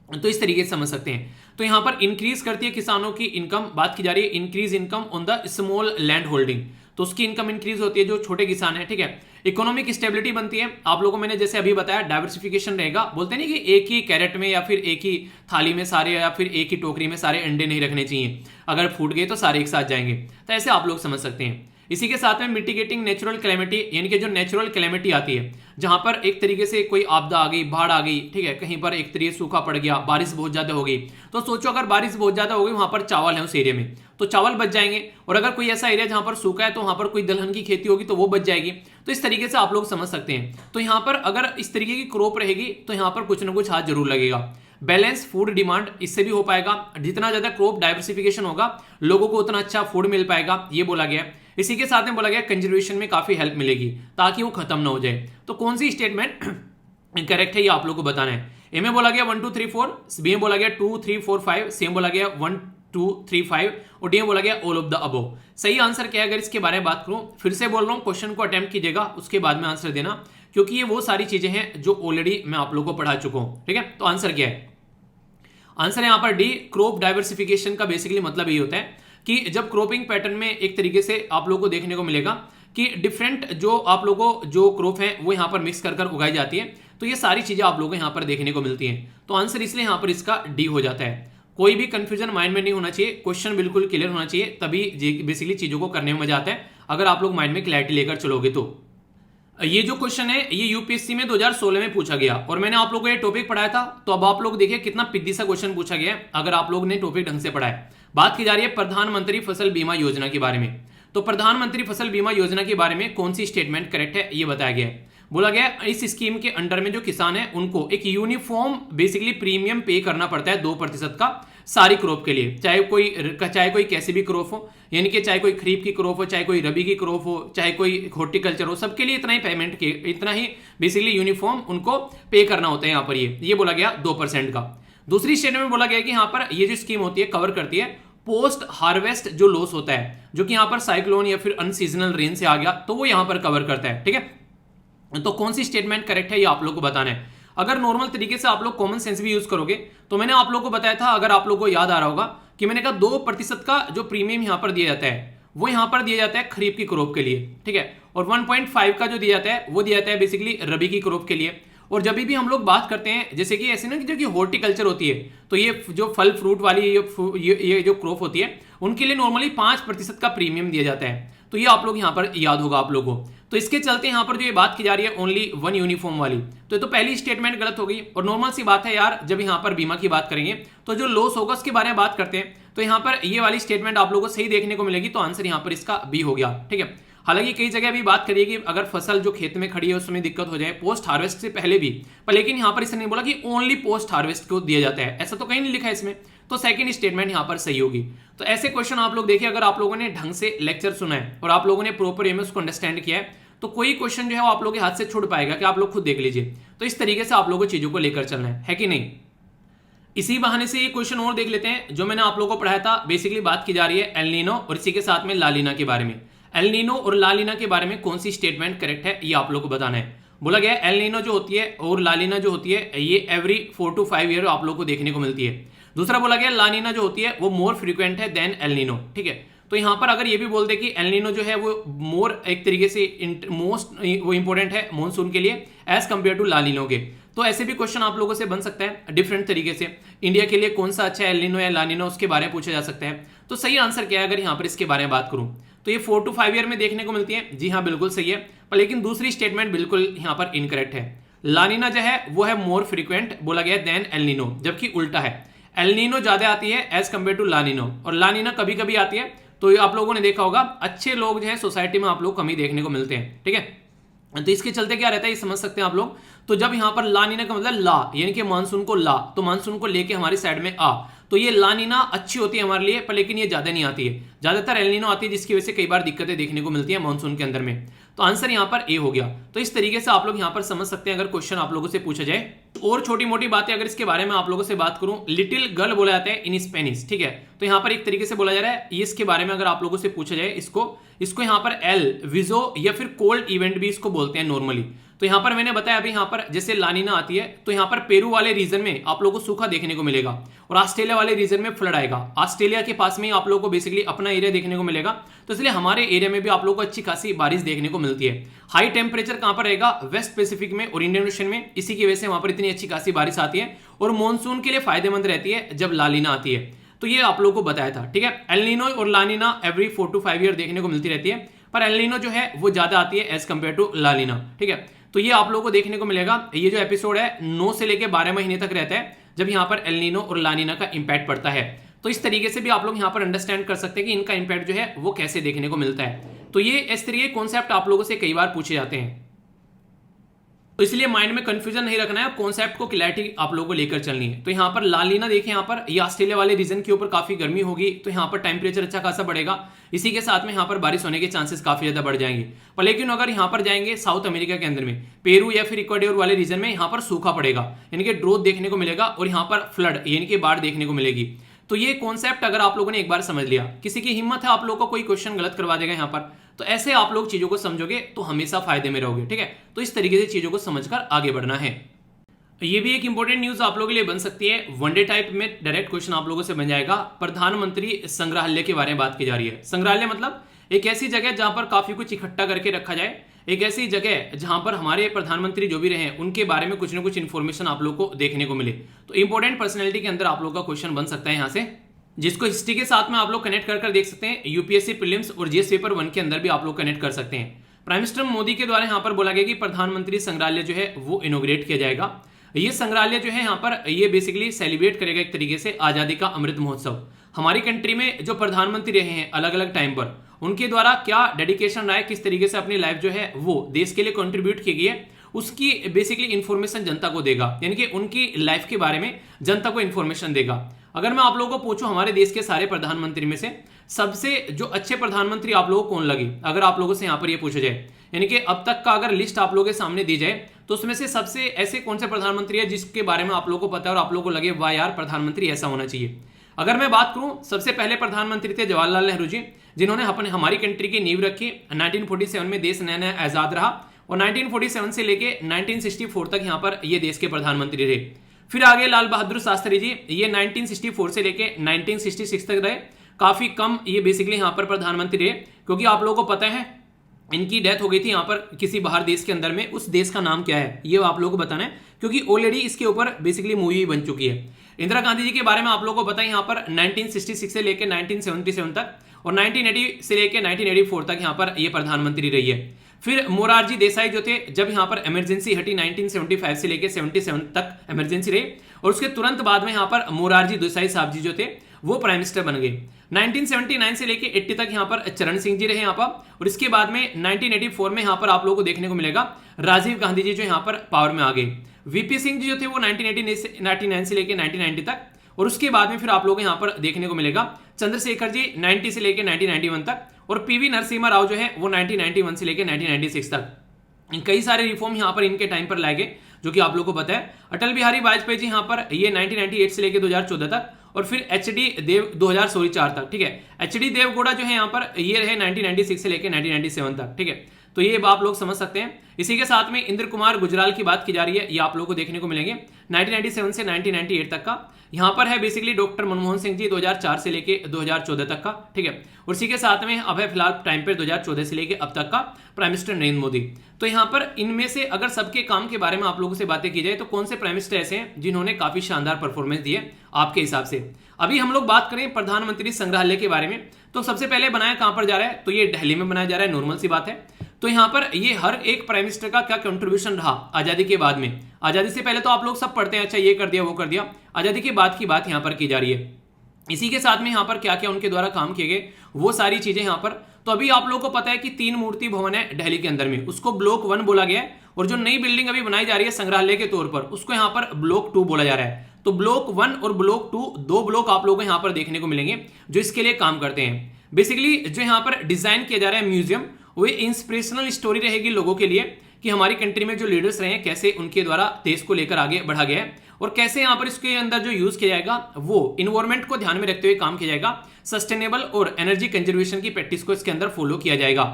तो इस तरीके से समझ सकते हैं। तो यहां पर इंक्रीज करती है किसानों की इनकम, बात की जा रही है increase income on the small land holding, तो उसकी इनकम इंक्रीज होती है जो छोटे किसान है। ठीक है, इकोनॉमिक स्टेबिलिटी बनती है। आप लोगों को मैंने जैसे अभी बताया डाइवर्सिफिकेशन रहेगा, बोलते नहीं कि एक ही कैरेट में या फिर एक ही थाली में सारे या फिर एक ही टोकरी में सारे अंडे नहीं रखने चाहिए, अगर फूट गए तो सारे एक साथ जाएंगे। तो ऐसे आप लोग समझ सकते हैं। इसी के साथ में मिटिगेटिंग नेचुरल कैलेमिटी, यानी कि जो नेचुरल कैलेमिटी आती है जहां पर एक तरीके से कोई आपदा आ गई, बाढ़ आ गई, ठीक है, कहीं पर एक तरीके सूखा पड़ गया, बारिश बहुत ज्यादा हो गई, तो सोचो अगर बारिश बहुत ज्यादा हो गई, वहां पर चावल है उस एरिया में तो चावल बच जाएंगे, और अगर कोई ऐसा एरिया जहां पर सूखा है तो वहां पर कोई दलहन की खेती होगी तो वो बच जाएगी। तो इस तरीके से आप लोग समझ सकते हैं। तो यहां पर अगर इस तरीके की क्रॉप रहेगी तो यहां पर कुछ ना कुछ हाथ जरूर लगेगा। बैलेंस फूड डिमांड इससे भी हो पाएगा, जितना ज्यादा क्रॉप डाइवर्सिफिकेशन होगा लोगों को उतना अच्छा फूड मिल पाएगा, ये बोला गया है। इसी के साथ में बोला गया कंजर्वेशन में काफी हेल्प मिलेगी ताकि वो खत्म ना हो जाए। तो कौन सी स्टेटमेंट करेक्ट है ये आप लोग को बताना है। ए में बोला गया 1 2 3 4, बी में बोला गया 2 3 4 5, सी में बोला गया 1 2 3 5 और डी में बोला गया ऑल ऑफ द अबव। सही आंसर क्या है अगर इसके बारे में बात करूं, फिर से बोल रहा हूं क्वेश्चन को अटेम्प्ट कीजिएगा, उसके बाद में आंसर देना, क्योंकि ये वो सारी चीजें हैं जो ऑलरेडी मैं आप लोगों को पढ़ा चुका हूं। ठीक है, तो आंसर क्या है, आंसर है यहां पर डी। क्रॉप डाइवर्सिफिकेशन का बेसिकली मतलब ये होता है कि जब क्रॉपिंग पैटर्न में एक तरीके से आप लोगों को देखने को मिलेगा कि डिफरेंट जो आप लोगों को जो क्रॉप है वो यहां पर मिक्स कर उगाई जाती है, तो ये सारी चीजें आप लोगों को यहां पर देखने को मिलती हैं। तो आंसर इसलिए यहां पर इसका डी हो जाता है। कोई भी कंफ्यूजन माइंड में नहीं होना चाहिए, क्वेश्चन बिल्कुल क्लियर होना चाहिए, तभी बेसिकली चीजों को करने में मजा आता है अगर आप लोग माइंड में क्लैरिटी लेकर चलोगे तो। ये जो क्वेश्चन है ये यूपीएससी में 2016 में पूछा गया और मैंने आप लोगों को ये टॉपिक पढ़ाया था, तो अब आप लोग देखिए कितना पिद्दी सा क्वेश्चन पूछा गया है अगर आप लोगों ने टॉपिक ढंग से पढ़ा है। बात की जा रही है प्रधानमंत्री फसल बीमा योजना के बारे में। तो प्रधानमंत्री फसल बीमा योजना के बारे में कौन सी स्टेटमेंट करेक्ट है ये बताया गया है। बोला गया इस स्कीम के अंडर में जो किसान है उनको एक यूनिफॉर्म बेसिकली प्रीमियम पे करना पड़ता है 2% का सारी क्रॉप के लिए, चाहे कोई कैसी भी क्रॉप हो, यानी कि चाहे कोई खरीफ की क्रॉप हो, चाहे कोई रबी की क्रॉप हो, चाहे कोई हॉर्टिकल्चर हो, सबके लिए इतना ही पेमेंट के इतना ही बेसिकली यूनिफॉर्म उनको पे करना होता है। यहाँ पर ये बोला गया 2% का। दूसरी स्टेटमेंट में बोला गया कि यहाँ पर ये जो स्कीम होती है कवर करती है पोस्ट हार्वेस्ट जो लॉस होता है, जो कि यहाँ पर साइक्लोन या फिर अनसीजनल रेन से आ गया तो वो यहाँ पर कवर करता है। ठीक है, तो कौन सी स्टेटमेंट करेक्ट है ये आप लोग को बताना है। अगर नॉर्मल तरीके से आप लोग कॉमन सेंस भी यूज करोगे तो मैंने आप लोग को बताया था, अगर आप लोग को याद आ रहा होगा कि मैंने कहा 2% का जो प्रीमियम यहां पर दिया जाता है वो यहां पर दिया जाता है खरीफ की क्रॉप के लिए। ठीक है, और 1.5 का जो दिया जाता है वो दिया जाता है बेसिकली रबी की क्रॉप के लिए। और जब भी हम लोग बात करते हैं जैसे कि ऐसे ना कि जो कि हॉर्टिकल्चर होती है, तो ये जो फल फ्रूट वाली ये जो क्रॉप होती है उनके लिए नॉर्मली 5% का प्रीमियम दिया जाता है। तो ये आप लोग यहाँ पर याद होगा आप लोगों को। तो इसके चलते यहाँ पर जो ये बात की जा रही है ओनली 1 यूनिफॉर्म वाली, तो पहली स्टेटमेंट गलत हो गई। और नॉर्मल सी बात है यार, जब यहाँ पर बीमा की बात करेंगे तो जो लॉस होगा उसके बारे में बात करते हैं, तो यहाँ पर ये वाली स्टेटमेंट आप लोगों को सही देखने को मिलेगी। तो आंसर यहाँ पर इसका बी हो गया। ठीक है, हालांकि कई जगह भी बात करिए कि अगर फसल जो खेत में खड़ी है उसमें दिक्कत हो जाए पोस्ट हार्वेस्ट से पहले भी, पर लेकिन यहाँ पर इसने नहीं बोला कि ओनली पोस्ट हार्वेस्ट को दिया जाता है, ऐसा तो कहीं नहीं लिखा है इसमें। तो सेकंड स्टेटमेंट यहाँ पर सही होगी। तो ऐसे क्वेश्चन आप लोग देखिए, अगर आप लोगों ने ढंग से लेक्चर सुना है और आप लोगों ने प्रॉपर वे में उसको अंडरस्टैंड किया है तो कोई क्वेश्चन जो है वो आप लोगों के हाथ से छूट पाएगा कि आप लोग खुद देख लीजिए। तो इस तरीके से आप लोगों को चीजों को लेकर चलना है कि नहीं। इसी बहाने से ये क्वेश्चन और देख लेते हैं जो मैंने आप लोगों को पढ़ाया था। बेसिकली बात की जा रही है एल नीनो और इसी के साथ में ला लीना के बारे में। एल नीनो और ला लीना के बारे में कौन सी स्टेटमेंट करेक्ट है ये आप लोग को बताना है। बोला गया एल नीनो जो होती है और ला लीना जो होती है ये एवरी 4 to 5 ईयर आप लोग को देखने को मिलती है। दूसरा बोला गया ला नीना जो होती है वो मोर फ्रीक्वेंट है देन एल नीनो। ठीक है, तो यहां पर अगर ये भी बोल दे कि एल नीनो जो है वो मोर एक तरीके से मोस्ट वो इंपॉर्टेंट है मॉनसून के लिए as compare to La Nino के, तो ऐसे भी क्वेश्चन आप लोगों से बन सकता है डिफरेंट तरीके से। इंडिया के लिए कौन सा अच्छा है एल नीनो या ला नीनो उसके बारे में पूछा जा सकता है। तो सही आंसर क्या है अगर यहाँ पर इसके बारे में बात करूं तो ये 4 to 5 ईयर में देखने को मिलती है। जी हाँ बिल्कुल सही है, पर लेकिन दूसरी स्टेटमेंट बिल्कुल यहाँ पर इनकरेक्ट है। ला नीना जो है वो है मोर फ्रीक्वेंट बोला गया देन एल नीनो, जबकि उल्टा है, एल नीनो ज्यादा आती है as compare to La Nino और ला नीना कभी कभी आती है। तो आप लोगों ने देखा होगा अच्छे लोग जो है सोसाइटी में आप लोग कम ही देखने को मिलते हैं। ठीक है, तो इसके चलते क्या रहता है ये समझ सकते हैं आप लोग। तो जब यहां पर ला नीना का मतलब ला यानी कि मानसून को ला, तो मानसून को लेके हमारी साइड में आ, तो ये ला नीना अच्छी होती है हमारे लिए, पर लेकिन ये ज्यादा नहीं आती है, ज्यादातर एल नीनो आती है, जिसकी वजह से कई बार दिक्कतें देखने को मिलती है मानसून के अंदर में। तो आंसर यहां पर ए हो गया। तो इस तरीके से आप लोग यहां पर समझ सकते हैं अगर क्वेश्चन आप लोगों से पूछा जाए। और छोटी मोटी बातें अगर इसके बारे में आप लोगों से बात करूं, लिटिल गर्ल बोला जाता है इन स्पेनिश, ठीक है। तो यहां पर एक तरीके से बोला जा रहा है, इसके बारे में अगर आप लोगों से पूछा जाए, इसको यहां पर एल विजो या फिर कोल्ड इवेंट भी इसको बोलते हैं नॉर्मली। तो यहां पर मैंने बताया अभी यहां पर जैसे लानीना आती है, तो यहां पर पेरू वाले रीजन में आप लोगों को सूखा देखने को मिलेगा और ऑस्ट्रेलिया वाले रीजन में फ्लड आएगा। ऑस्ट्रेलिया के पास में ही आप लोगों को बेसिकली अपना एरिया देखने को मिलेगा, तो इसलिए हमारे एरिया में भी आप लोगों को अच्छी खासी बारिश देखने को मिलती है। हाई टेम्परेचर कहां पर रहेगा, वेस्ट पैसिफिक में और इंडियन ओशन में, इसी की वजह से वहां पर इतनी अच्छी खासी बारिश आती है और मॉनसून के लिए फायदेमंद रहती है जब लानीना आती है। तो ये आप लोगों को बताया था, ठीक है। एल नीनो और लानीना एवरी 4 to 5 ईयर देखने को मिलती रहती है, पर एल नीनो जो है वो ज्यादा आती है एज कंपेयर टू लानीना, ठीक है। तो ये आप लोगों को देखने को मिलेगा। ये जो एपिसोड है 9 से लेकर 12 महीने तक रहता है, जब यहां पर एल नीनो और लानीना का इंपैक्ट पड़ता है। तो इस तरीके से भी आप लोग यहां पर अंडरस्टैंड कर सकते हैं कि इनका इंपैक्ट जो है वो कैसे देखने को मिलता है। तो ये इस तरीके के कॉन्सेप्ट आप लोगों से कई बार पूछे जाते हैं, तो इसलिए माइंड में कंफ्यूजन नहीं रखना है, कॉन्सेप्ट को क्लैरिटी आप लोगों को लेकर चलनी है। तो यहाँ पर लालीना देखिए, यहाँ पर ये ऑस्ट्रेलिया वाले रीजन के ऊपर काफी गर्मी होगी, तो यहाँ पर टेम्परेचर अच्छा खासा बढ़ेगा, इसी के साथ में यहाँ पर बारिश होने के चांसेस काफी ज्यादा बढ़ जाएंगे। पर लेकिन अगर यहाँ पर जाएंगे साउथ अमेरिका के अंदर में, पेरू या फिर इक्वाडोर वाले रीजन में, यहाँ पर सूखा पड़ेगा यानी कि ड्रोथ देखने को मिलेगा और यहाँ पर फ्लड यानी कि बाढ़ देखने को मिलेगी। तो ये कॉन्सेप्ट अगर आप लोगों ने एक बार समझ लिया, किसी की हिम्मत है आप लोगों को कोई क्वेश्चन गलत करवा देगा यहाँ पर, तो ऐसे आप लोग चीजों को समझोगे तो हमेशा फायदे में रहोगे, ठीक है। तो इस तरीके से चीजों को समझकर आगे बढ़ना है। ये भी एक इंपॉर्टेंट न्यूज आप लोगों के लिए बन सकती है, वनडे टाइप में डायरेक्ट क्वेश्चन आप लोगों से बन जाएगा। प्रधानमंत्री संग्रहालय के बारे में बात की जा रही है। संग्रहालय मतलब एक ऐसी जगह जहां पर काफी कुछ इकट्ठा करके रखा जाए, एक ऐसी जगह जहां पर हमारे प्रधानमंत्री जो भी रहे उनके बारे में कुछ ना कुछ इंफॉर्मेशन आप लोग को देखने को मिले। तो इंपॉर्टेंट पर्सनैलिटी के अंदर आप लोग का क्वेश्चन बन सकता है यहाँ से, जिसको हिस्ट्री के साथ में आप लोग कनेक्ट कर देख सकते हैं। यूपीएससी प्रीलिम्स और जीएस पेपर 1 के अंदर भी आप लोग कनेक्ट कर सकते हैं। प्राइम मिनिस्टर मोदी के द्वारा यहाँ पर बोला गया कि प्रधानमंत्री संग्रहालय जो है वो इनोग्रेट किया जाएगा। ये संग्रहालय जो है यहाँ पर ये बेसिकली सेलिब्रेट करेगा एक तरीके से आजादी का अमृत महोत्सव। हमारी कंट्री में जो प्रधानमंत्री रहे हैं अलग अलग टाइम पर, उनके द्वारा क्या डेडिकेशन रहा है, किस तरीके से अपनी लाइफ जो है वो देश के लिए कंट्रीब्यूट की गई है, उसकी बेसिकली इंफॉर्मेशन जनता को देगा, यानी कि उनकी लाइफ के बारे में जनता को इंफॉर्मेशन देगा। अगर मैं आप लोगों को पूछूं हमारे देश के सारे प्रधानमंत्री में से सबसे जो अच्छे प्रधानमंत्री आप लोगों को कौन लगे, अगर आप लोगों से यहाँ पर ये पूछा जाए, यानी कि अब तक का अगर लिस्ट आप लोगों के सामने दी जाए, तो उसमें से सबसे ऐसे कौन से प्रधानमंत्री है जिसके बारे में आप लोगों को पता है और आप लोगों को लगे वाह यार प्रधानमंत्री ऐसा होना चाहिए। अगर मैं बात करूं, सबसे पहले प्रधानमंत्री थे जवाहरलाल नेहरू जी, जिन्होंने हमारी कंट्री की नींव रखी। 1947 में देश नया नया आजाद रहा और 1947 से लेके 1964 तक यहाँ पर ये देश के प्रधानमंत्री रहे। फिर आगे लाल बहादुर शास्त्री जी, ये 1964 से लेके 1966 तक रहे। काफी कम ये बेसिकली यहाँ पर प्रधानमंत्री रहे, क्योंकि आप लोगों को पता है इनकी डेथ हो गई थी यहाँ पर किसी बाहर देश के अंदर में। उस देश का नाम क्या है ये आप लोगों को बताना है, क्योंकि ऑलरेडी इसके ऊपर बेसिकली मूवी बन चुकी है। इंदिरा गांधी जी के बारे में आप लोगों को पता है यहाँ पर 1966 से लेकर 1977 तक और 1980 से लेकर 1984 तक यहाँ पर ये प्रधानमंत्री रही है। फिर मोरारजी देसाई जो थे, जब यहाँ पर इमरजेंसी हटी 1975 से लेकर 77 तक इमरजेंसी रही, और उसके तुरंत बाद में यहाँ पर मोरारजी देसाई साहब जी जो थे वो प्राइम मिनिस्टर बन गए। 1979 से लेकर 80 तक यहाँ पर चरण सिंह जी रहे यहाँ पर, और इसके बाद में 1984 में यहाँ पर आप लोगों को देखने को मिलेगा राजीव गांधी जी जो यहाँ पर पावर में आ गए। वीपी सिंह जी जो थे वो 1989 से लेकर 1990 तक, और उसके बाद में फिर आप लोगों को यहाँ पर देखने को मिलेगा चंद्रशेखर जी 90 से लेकर 1991 तक, और पीवी नरसिम्हा राव जो है वो 1991 से लेकर 1996 तक। कई सारे रिफॉर्म यहाँ पर इनके टाइम पर लाए गए जो कि आप लोगों को पता है। अटल बिहारी वाजपेयी जी यहाँ पर ये 1998 से लेकर 2014 तक, और फिर एचडी देव 2004 तक, ठीक है। एचडी देवगौड़ा जो है यहाँ पर ये रहे 1996 से लेकर 1997 तक, ठीक है। तो ये आप लोग समझ सकते हैं। इसी के साथ में इंद्र कुमार गुजराल की बात की जा रही है, ये आप लोगों को देखने को मिलेंगे 1997 से 1998 तक का। यहाँ पर है बेसिकली डॉक्टर मनमोहन सिंह जी 2004 से लेके 2014 तक का, ठीक है। और इसी के साथ में अब है फिलहाल टाइम पे 2014 से लेके अब तक का प्राइम मिनिस्टर नरेंद्र मोदी। तो यहाँ पर इनमें से अगर सबके काम के बारे में आप लोगों से बातें की जाए तो कौन से प्राइम मिनिस्टर ऐसे हैं जिन्होंने काफी शानदार परफॉर्मेंस दी है आपके हिसाब से। अभी हम लोग बात करें प्रधानमंत्री संग्रहालय के बारे में, तो सबसे पहले बनाया कहां पर जा रहा है, तो ये दिल्ली में बनाया जा रहा है, नॉर्मल सी बात है। तो यहाँ पर ये हर एक प्राइम मिनिस्टर का क्या कंट्रीब्यूशन रहा आजादी के बाद में। आजादी से पहले तो आप लोग सब पढ़ते हैं, अच्छा ये कर दिया वो कर दिया, आजादी के बाद की बात यहाँ पर की जा रही है। इसी के साथ में यहाँ पर क्या क्या उनके द्वारा काम किए गए वो सारी चीजें यहाँ पर तो अभी आप लोगों को पता है कि 3 मूर्ति भवन है दिल्ली के अंदर में, उसको ब्लॉक 1 बोला गया है, और जो नई बिल्डिंग अभी बनाई जा रही है संग्रहालय के तौर पर उसको यहाँ पर ब्लॉक 2 बोला जा रहा है। तो ब्लॉक 1 और ब्लॉक 2 दो ब्लॉक आप लोगों को यहाँ पर देखने को मिलेंगे जो इसके लिए काम करते हैं। बेसिकली जो यहाँ पर डिजाइन किया जा रहा है म्यूजियम, वो इंस्पिरेशनल स्टोरी रहेगी लोगों के लिए कि हमारी कंट्री में जो लीडर्स रहे हैं कैसे उनके द्वारा देश को लेकर आगे बढ़ा गया है, और कैसे यहाँ पर इसके अंदर जो यूज किया जाएगा वो इन्वायरमेंट को ध्यान में रखते हुए काम किया जाएगा, सस्टेनेबल और एनर्जी कंजर्वेशन की प्रैक्टिस को इसके अंदर फॉलो किया जाएगा।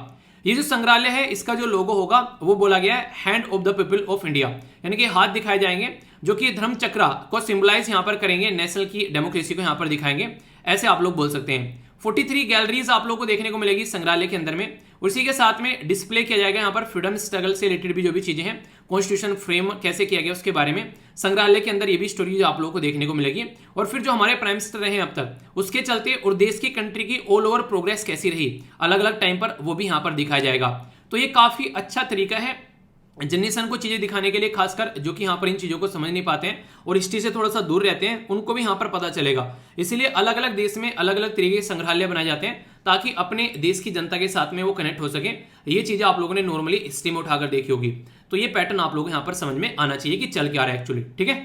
ये जो संग्रहालय है इसका जो लोगो होगा वो बोला गया है hand of the people of India, यानी कि हाथ दिखाए जाएंगे जो कि धर्म चक्र को सिंबलाइज यहाँ पर करेंगे, नेशनल की डेमोक्रेसी को यहाँ पर दिखाएंगे, ऐसे आप लोग बोल सकते हैं। 43 गैलरीज आप लोग को देखने को मिलेगी संग्रहालय के अंदर में। उसी के साथ में डिस्प्ले किया जाएगा यहाँ पर फ्रीडम स्ट्रगल से रिलेटेड भी जो भी चीजें हैं, कॉन्स्टिट्यूशन फ्रेम कैसे किया गया उसके बारे में संग्रहालय के अंदर ये भी स्टोरी आप लोगों को देखने को मिलेगी। और फिर जो हमारे प्राइम मिनिस्टर रहे अब तक उसके चलते और देश की कंट्री की ऑल ओवर प्रोग्रेस कैसी रही अलग अलग टाइम पर, वो भी यहाँ पर दिखाया जाएगा। तो ये काफी अच्छा तरीका है जनरेशन को चीजें दिखाने के लिए, खासकर जो कि यहाँ पर इन चीजों को समझ नहीं पाते हैं और हिस्ट्री से थोड़ा सा दूर रहते हैं, उनको भी यहाँ पर पता चलेगा। इसीलिए अलग अलग देश में अलग अलग तरीके के संग्रहालय बनाए जाते हैं ताकि अपने देश की जनता के साथ में वो कनेक्ट हो सके। ये चीजें आप लोगों ने नॉर्मली हिस्ट्री में उठाकर देखी होगी, तो ये पैटर्न आप लोगों को यहाँ पर समझ में आना चाहिए कि चल क्या रहा है एक्चुअली। ठीक है,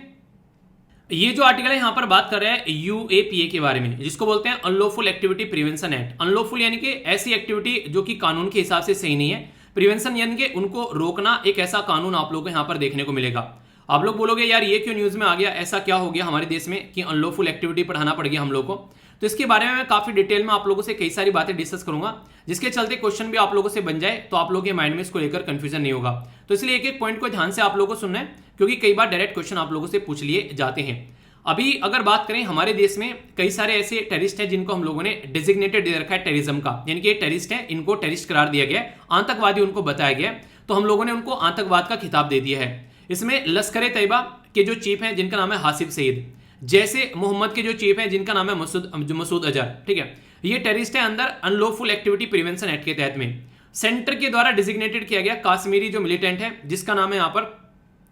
ये जो आर्टिकल है यहाँ पर बात कर रहा है यूएपीए के बारे में, जिसको बोलते हैं unlawful activity prevention act. Unlawful यानी कि ऐसी एक्टिविटी जो कि कानून के हिसाब से सही नहीं है, प्रिवेंशन यानी कि उनको रोकना, एक ऐसा कानून आप लोगों को यहाँ पर देखने को मिलेगा। आप लोग बोलोगे यार ये क्यों न्यूज में आ गया, ऐसा क्या हो गया हमारे देश में कि अनलॉफुल एक्टिविटी पढ़ाना पड़ गया हम लोग को। तो इसके बारे में मैं काफी डिटेल में आप लोगों से कई सारी बातें डिस्कस करूंगा, जिसके चलते क्वेश्चन भी आप लोगों से बन जाए तो आप लोगों के माइंड में इसको लेकर कंफ्यूजन नहीं होगा। तो इसलिए एक एक पॉइंट को ध्यान से आप लोगों को सुनना है, क्योंकि कई बार डायरेक्ट क्वेश्चन आप लोगों से पूछ लिए जाते हैं। अभी अगर बात करें हमारे देश में कई सारे ऐसे टेररिस्ट हैं जिनको हम लोगों ने डेजिग्नेटेड दे रखा है टेररिज्म का, यानी कि ये टेररिस्ट है, इनको टेररिस्ट करार दिया गया है, आतंकवादी उनको बताया गया है, तो हम लोगों ने उनको आतंकवाद का खिताब दे दिया है। इसमें लश्कर तैयबा के जो चीफ हैं जिनका नाम है हासिफ सईद, जैसे मोहम्मद के जो चीफ हैं जिनका नाम है मसूद अजहर, ठीक है, ये टेररिस्ट है अंदर अनलॉफुल एक्टिविटी प्रिवेंशन एक्ट के तहत में। सेंटर के द्वारा डिजिग्नेटेड किया गया काश्मीरी जो मिलिटेंट है जिसका नाम है यहाँ पर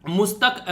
मुस्तक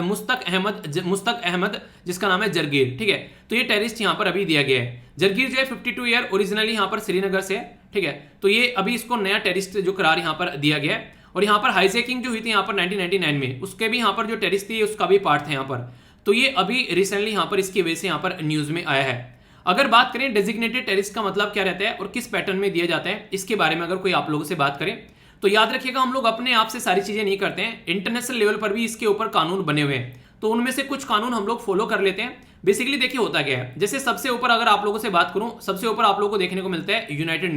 अहमद जिसका नाम है जरगीर, ठीक है, तो ये टेररिस्ट यहाँ पर अभी दिया गया है। जरगीर जो है 52 ईयर ओरिजिनली यहाँ पर श्रीनगर से है, ठीक है, तो ये अभी इसको नया टेररिस्ट जो करार यहाँ पर दिया गया है। और यहाँ पर हाईजैकिंग जो हुई थी यहाँ पर 1999 में, उसके भी यहाँ पर जो टेररिस्ट थी उसका भी पार्ट था यहाँ पर, तो ये अभी रिसेंटली यहाँ पर इसकी वजह से यहाँ पर न्यूज में आया है। अगर बात करें डेजिग्नेटेड टेररिस्ट का मतलब क्या रहता है और किस पैटर्न में दिया जाता है, इसके बारे में अगर कोई आप लोगों से बात करें तो याद रखिएगा हम लोग अपने आप से सारी चीजें नहीं करते हैं, इंटरनेशनल लेवल पर भी इसके ऊपर कानून बने हुए हैं, तो उनमें से कुछ कानून हम लोग फॉलो कर लेते हैं। बेसिकली देखिए होता क्या है, जैसे सबसे ऊपर अगर आप लोगों से बात करूं, सबसे ऊपर आप लोगों को देखने को मिलता है यूनाइटेड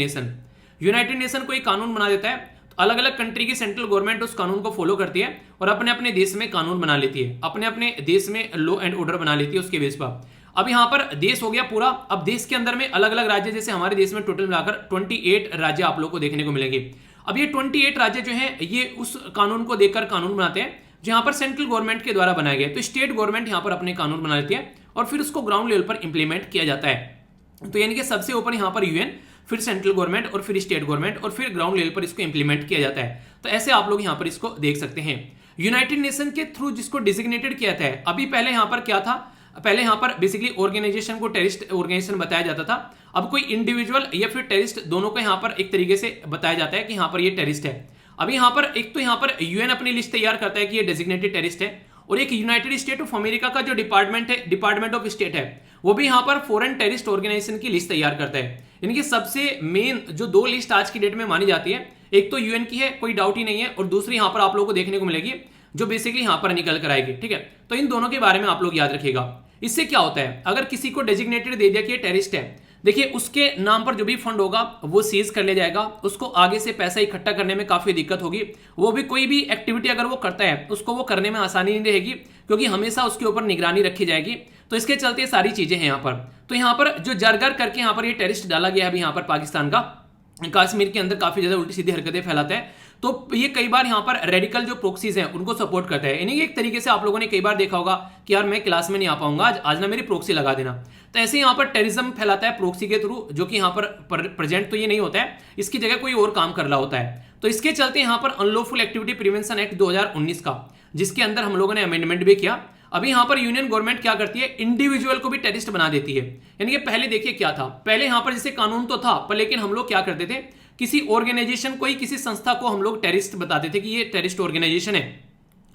नेशन कोई कानून बना देता है, तो अलग अलग कंट्री की सेंट्रल गवर्नमेंट उस कानून को फॉलो करती है और अपने अपने देश में कानून बना लेती है, अपने अपने देश में लॉ एंड ऑर्डर बना लेती है उसके बेस पर। अब यहाँ पर देश हो गया पूरा, अब देश के अंदर में अलग अलग राज्य, जैसे हमारे देश में टोटल मिलाकर 28 राज्य आप लोग को देखने को मिलेंगे। अब ये 28 राज्य जो हैं ये उस कानून को देखकर कानून बनाते हैं जो यहाँ पर सेंट्रल गवर्नमेंट के द्वारा बनाया गया है। तो स्टेट गवर्नमेंट यहाँ पर अपने कानून बना लेती है और फिर उसको ग्राउंड लेवल पर इंप्लीमेंट किया जाता है। तो यानी कि सबसे ऊपर यहाँ पर यूएन, फिर सेंट्रल गवर्नमेंट और फिर स्टेट गवर्नमेंट और फिर ग्राउंड लेवल पर इसको इंप्लीमेंट किया जाता है। तो ऐसे आप लोग यहाँ पर इसको देख सकते हैं। यूनाइटेड नेशन के थ्रू जिसको डिजिग्नेटेड किया था, अभी पहले यहाँ पर क्या था, पहले यहाँ पर बेसिकली ऑर्गेनाइजेशन को टेररिस्ट ऑर्गेनाइजेशन बताया जाता था, अब कोई इंडिविजुअल या फिर टेररिस्ट दोनों को यहाँ पर एक तरीके से बताया जाता है कि यहाँ पर ये टेररिस्ट है। अभी यहाँ पर एक तो यहाँ पर यूएन अपनी लिस्ट तैयार करता है कि ये डेजिग्नेटेड टेररिस्ट है, और एक यूनाइटेड स्टेट ऑफ अमेरिका का जो डिपार्टमेंट है, डिपार्टमेंट ऑफ स्टेट है, वो भी यहाँ पर फॉरेन टेररिस्ट ऑर्गेनाइजेशन की लिस्ट तैयार करता है। इनकी सबसे मेन जो दो लिस्ट आज की डेट में मानी जाती है, एक तो यूएन की है, कोई डाउट ही नहीं है, और दूसरी यहाँ पर आप लोगों को देखने को मिलेगी जो बेसिकली यहाँ पर निकल कर आएगी। ठीक है, तो इन दोनों के बारे में आप लोग याद रखिएगा। इससे क्या होता है, अगर किसी को डेजिग्नेटेड दे दिया कि ये टेररिस्ट है, देखिए उसके नाम पर जो भी फंड होगा वो सीज कर लिया जाएगा, उसको आगे से पैसा इकट्ठा करने में काफी दिक्कत होगी, वो भी कोई भी एक्टिविटी अगर वो करता है उसको वो करने में आसानी नहीं रहेगी, क्योंकि हमेशा उसके ऊपर निगरानी रखी जाएगी। तो इसके चलते सारी चीजें हैं यहाँ पर। तो यहाँ पर जो जरगर करके यहाँ पर ये टेररिस्ट डाला गया है अभी यहाँ पर पाकिस्तान का, कश्मीर के अंदर काफी ज्यादा उल्टी सीधी हरकतें फैलाता है, तो ये कई बार यहाँ पर रेडिकल जो प्रोक्सीज हैं उनको सपोर्ट करता है। यानी एक तरीके से आप लोगों ने कई बार देखा होगा कि यार मैं क्लास में नहीं आ पाऊंगा आज ना मेरी प्रोक्सी लगा देना, तो ऐसे यहाँ पर टेररिज्म फैलाता है प्रोक्सी के थ्रू, जो कि यहाँ पर प्रेजेंट तो ये नहीं होता है, इसकी जगह कोई और काम कर रहा होता है। तो इसके चलते यहाँ पर अनलॉफुल एक्टिविटी प्रिवेंशन एक्ट 2019 का, जिसके अंदर हम लोगों ने अमेंडमेंट भी किया, अभी यहाँ पर यूनियन गवर्नमेंट क्या करती है, इंडिविजुअल को भी टेररिस्ट बना देती है। यानी कि पहले देखिए क्या था, पहले यहाँ पर जैसे कानून तो था पर लेकिन हम लोग क्या करते थे, किसी ऑर्गेनाइजेशन को ही, किसी संस्था को हम लोग टेररिस्ट बताते थे कि ये टेररिस्ट ऑर्गेनाइजेशन है।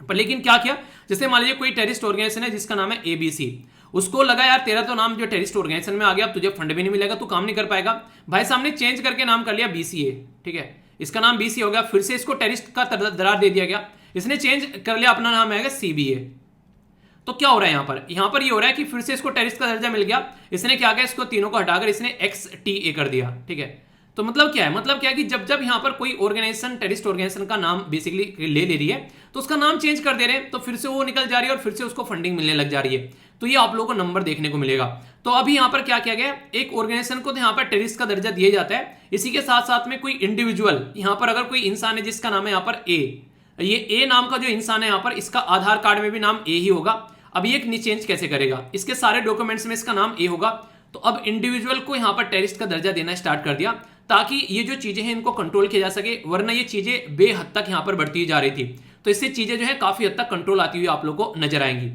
पर लेकिन क्या किया, जैसे मान लीजिए कोई टेररिस्ट ऑर्गेनाइजेशन है जिसका नाम है एबीसी, उसको लगा यार तेरा तो नाम जो टेररिस्ट ऑर्गेनाइजेशन में आ गया, अब तुझे फंड भी नहीं मिलेगा, तू काम नहीं कर पाएगा। भाई साहब ने चेंज करके नाम कर लिया बीसीए, ठीक है, इसका नाम बीसी हो गया, फिर से इसको टेररिस्ट का दरार दे दिया गया, इसने चेंज कर लिया, अपना नाम आएगा सीबीए। तो क्या हो रहा है यहां पर ये हो रहा है कि फिर से इसको टेररिस्ट का दर्जा मिल गया, इसने क्या किया, इसको तीनों को हटाकर इसने एक्सटीए कर दिया, ठीक है। तो मतलब क्या है, मतलब क्या है कि जब जब यहां पर कोई ऑर्गेनाइजेशन टेररिस्ट ऑर्गेनाइजेशन का नाम बेसिकली ले रही है तो उसका नाम चेंज कर दे रहे हैं, तो फिर से वो निकल जा रही है और फिर से उसको फंडिंग मिलने लग जा रही है। तो ये आप लोगों को नंबर देखने को मिलेगा। तो अभी यहां पर क्या किया गया, एक ऑर्गेनाइजेशन को यहां पर टेररिस्ट का दर्जा दिया जाता है, इसी के साथ साथ में कोई इंडिविजुअल, यहां पर अगर कोई इंसान है जिसका नाम है यहां पर ये ए नाम का जो इंसान है यहां पर, इसका आधार कार्ड में भी नाम ए ही होगा। अब ये चेंज कैसे करेगा, इसके सारे डॉक्यूमेंट्स में इसका नाम ए होगा। तो अब इंडिविजुअल को यहां पर टेररिस्ट का दर्जा देना स्टार्ट कर दिया ताकि ये जो चीजें हैं इनको कंट्रोल किया जा सके, वरना ये चीजें बेहद तक यहां पर बढ़ती जा रही थी। तो इससे चीजें जो है काफी हद तक कंट्रोल आती हुई आप लोग को नजर आएंगी।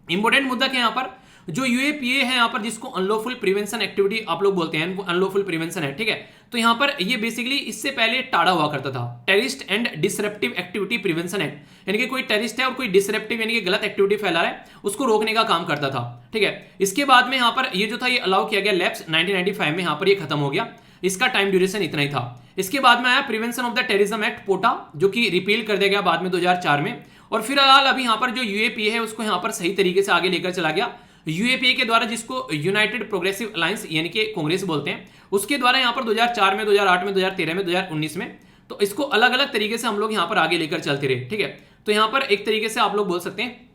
इंपॉर्टेंट मुद्दा क्या यहां पर, जो यूएपीए है यहां पर, जिसको अनलॉफुल प्रिवेंशन एक्टिविटी आप लोग बोलते हैं, अनलॉफुल प्रिवेंशन है, ठीक है। तो यहां पर ये बेसिकली इससे पहले टाड़ा हुआ करता था, terrorist and disruptive activity prevention act, यानी कि कोई टेररिस्ट है और कोई डिसरप्टिव यानी कि गलत एक्टिविटी फैला रहा है उसको रोकने का काम करता था, ठीक है। इसके बाद में यहां पर ये जो था ये अलाउ किया गया, लैप्स 1995 में यहां पर ये खत्म हो गया, इसका टाइम ड्यूरेशन इतना ही था। इसके बाद में आया prevention of the terrorism act POTA, जो कि रिपील कर दिया गया बाद में 2004 में। और फिलहाल अभी यहां पर जो यूएपीए है उसको यहां पर सही तरीके से आगे लेकर चला गया। यूएपीए के द्वारा, जिसको यूनाइटेड प्रोग्रेसिव अलायंस यानी कि कांग्रेस बोलते हैं, उसके द्वारा यहां पर 2004 में, 2008 में, 2013 में, 2019 में, तो इसको अलग अलग तरीके से हम लोग यहां पर आगे लेकर चलते रहे, ठीक है। तो यहां पर एक तरीके से आप लोग बोल सकते हैं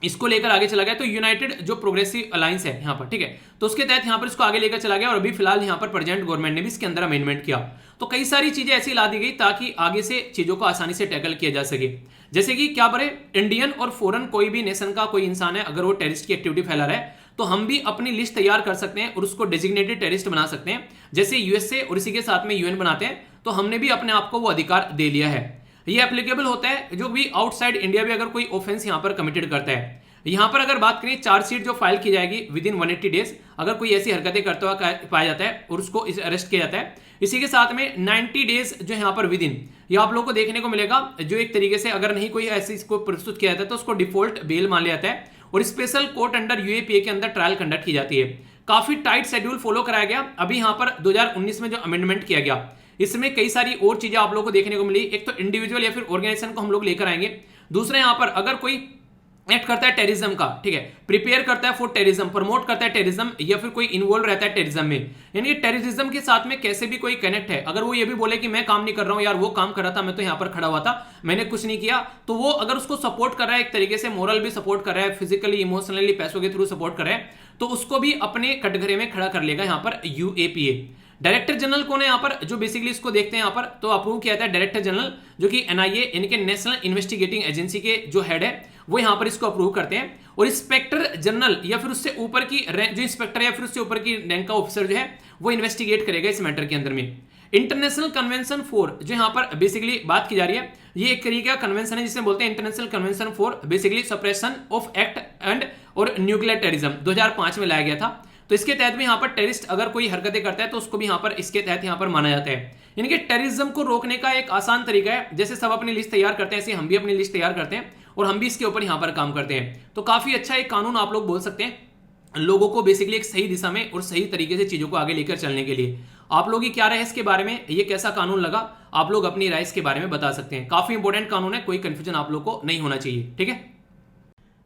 इसको लेकर आगे चला गया। तो यूनाइटेड जो प्रोग्रेसिव अलायंस है यहां पर, ठीक है, तो उसके तहत यहां पर इसको आगे लेकर चला गया और अभी फिलहाल यहां पर प्रेजेंट गवर्नमेंट ने भी इसके अंदर अमेंडमेंट किया। तो कई सारी चीजें ऐसी ला दी गई ताकि आगे से चीजों को आसानी से टैकल किया जा सके। जैसे कि क्या बरे, इंडियन और फॉरेन कोई भी नेशन का कोई इंसान है, अगर वो टेररिस्ट की एक्टिविटी फैला रहा है तो हम भी अपनी लिस्ट तैयार कर सकते हैं और उसको डेजिग्नेटेड टेररिस्ट बना सकते हैं, जैसे यूएसए और इसी के साथ में यूएन बनाते हैं। तो हमने भी अपने आप को वो अधिकार दे लिया है। ये एप्लीकेबल होता है जो भी आउटसाइड इंडिया भी अगर कोई ऑफेंस यहां पर कमिटेड करता है। यहां पर अगर बात करें, चार्जशीट जो फाइल की जाएगी विद इन 180 डेज, अगर कोई ऐसी हरकतें करता हुआ पाया जाता है और उसको अरेस्ट किया जाता है, इसी के साथ में 90 डेज जो यहां पर विद इन, ये आप लोगों को देखने को मिलेगा, जो एक तरीके से अगर नहीं कोई ऐसी इसको प्रस्तुत किया जाता है तो उसको डिफॉल्ट बेल मान लिया जाता है और स्पेशल कोर्ट अंडर यूएपीए के अंदर ट्रायल कंडक्ट की जाती है। काफी टाइट शेड्यूल फॉलो कराया गया। अभी यहां पर 2019 में जो अमेंडमेंट किया गया, इसमें कई सारी और चीजें आप लोगों को देखने को मिली। एक तो इंडिविजुअल या फिर ऑर्गेनाइजेशन को हम लोग लेकर आएंगे, दूसरा यहां पर अगर कोई एक्ट करता है टेररिज्म का, ठीक है, प्रिपेयर करता है फॉर टेररिज्म, प्रमोट करता है टेररिज्म, या फिर कोई इन्वॉल्व रहता है टेररिज्म में, यानी टेररिज्म के साथ में कैसे भी कोई कनेक्ट है, अगर वो ये भी बोले कि मैं काम नहीं कर रहा हूं यार, वो काम कर रहा था, मैं तो यहां पर खड़ा हुआ था, मैंने कुछ नहीं किया, तो वो अगर उसको सपोर्ट कर रहा है, एक तरीके से मोरल भी सपोर्ट कर रहा है, फिजिकली इमोशनली पैसों के थ्रू सपोर्ट कर रहा है, तो उसको भी अपने कटघरे में खड़ा कर लेगा यहां पर यूएपीए। डायरेक्टर जनरल कौन है यहां पर, जो बेसिकली इसको देखते हैं यहां पर, तो अप्रूव किया था डायरेक्टर जनरल, जो कि एनआईए यानी कि नेशनल इन्वेस्टिगेटिंग एजेंसी के जो हेड है वो यहां पर इसको अप्रूव करते हैं। और इंस्पेक्टर जनरल या फिर उससे ऊपर की जो इंस्पेक्टर या फिर उससे ऊपर की रैंक का ऑफिसर जो है वो इन्वेस्टिगेट करेगा इस मैटर के अंदर में। इंटरनेशनल कन्वेंशन फॉर, जो यहां पर बेसिकली बात की जा रही है, ये एक तरीके का कन्वेंशन है जिसे बोलते हैं international convention for basically suppression of act and और न्यूक्लियर टेररिज्म, 2005 में लाया गया था। तो इसके तहत भी यहां पर टेररिस्ट अगर कोई हरकतें करता है तो उसको भी यहां पर इसके तहत यहां पर माना जाता है। यानी कि टेररिज्म को रोकने का एक आसान तरीका है, जैसे सब अपनी लिस्ट तैयार करते हैं ऐसे हम भी अपनी लिस्ट तैयार करते हैं और हम भी इसके ऊपर यहां पर काम करते हैं। तो काफी अच्छा एक कानून आप लोग बोल सकते हैं, लोगों को बेसिकली एक सही दिशा में और सही तरीके से चीजों को आगे लेकर चलने के लिए। आप लोग की क्या राय है इसके बारे में, ये कैसा कानून लगा, आप लोग अपनी राय इसके बारे में बता सकते हैं। काफी इंपॉर्टेंट कानून है, कोई कंफ्यूजन आप लोग को नहीं होना चाहिए, ठीक है।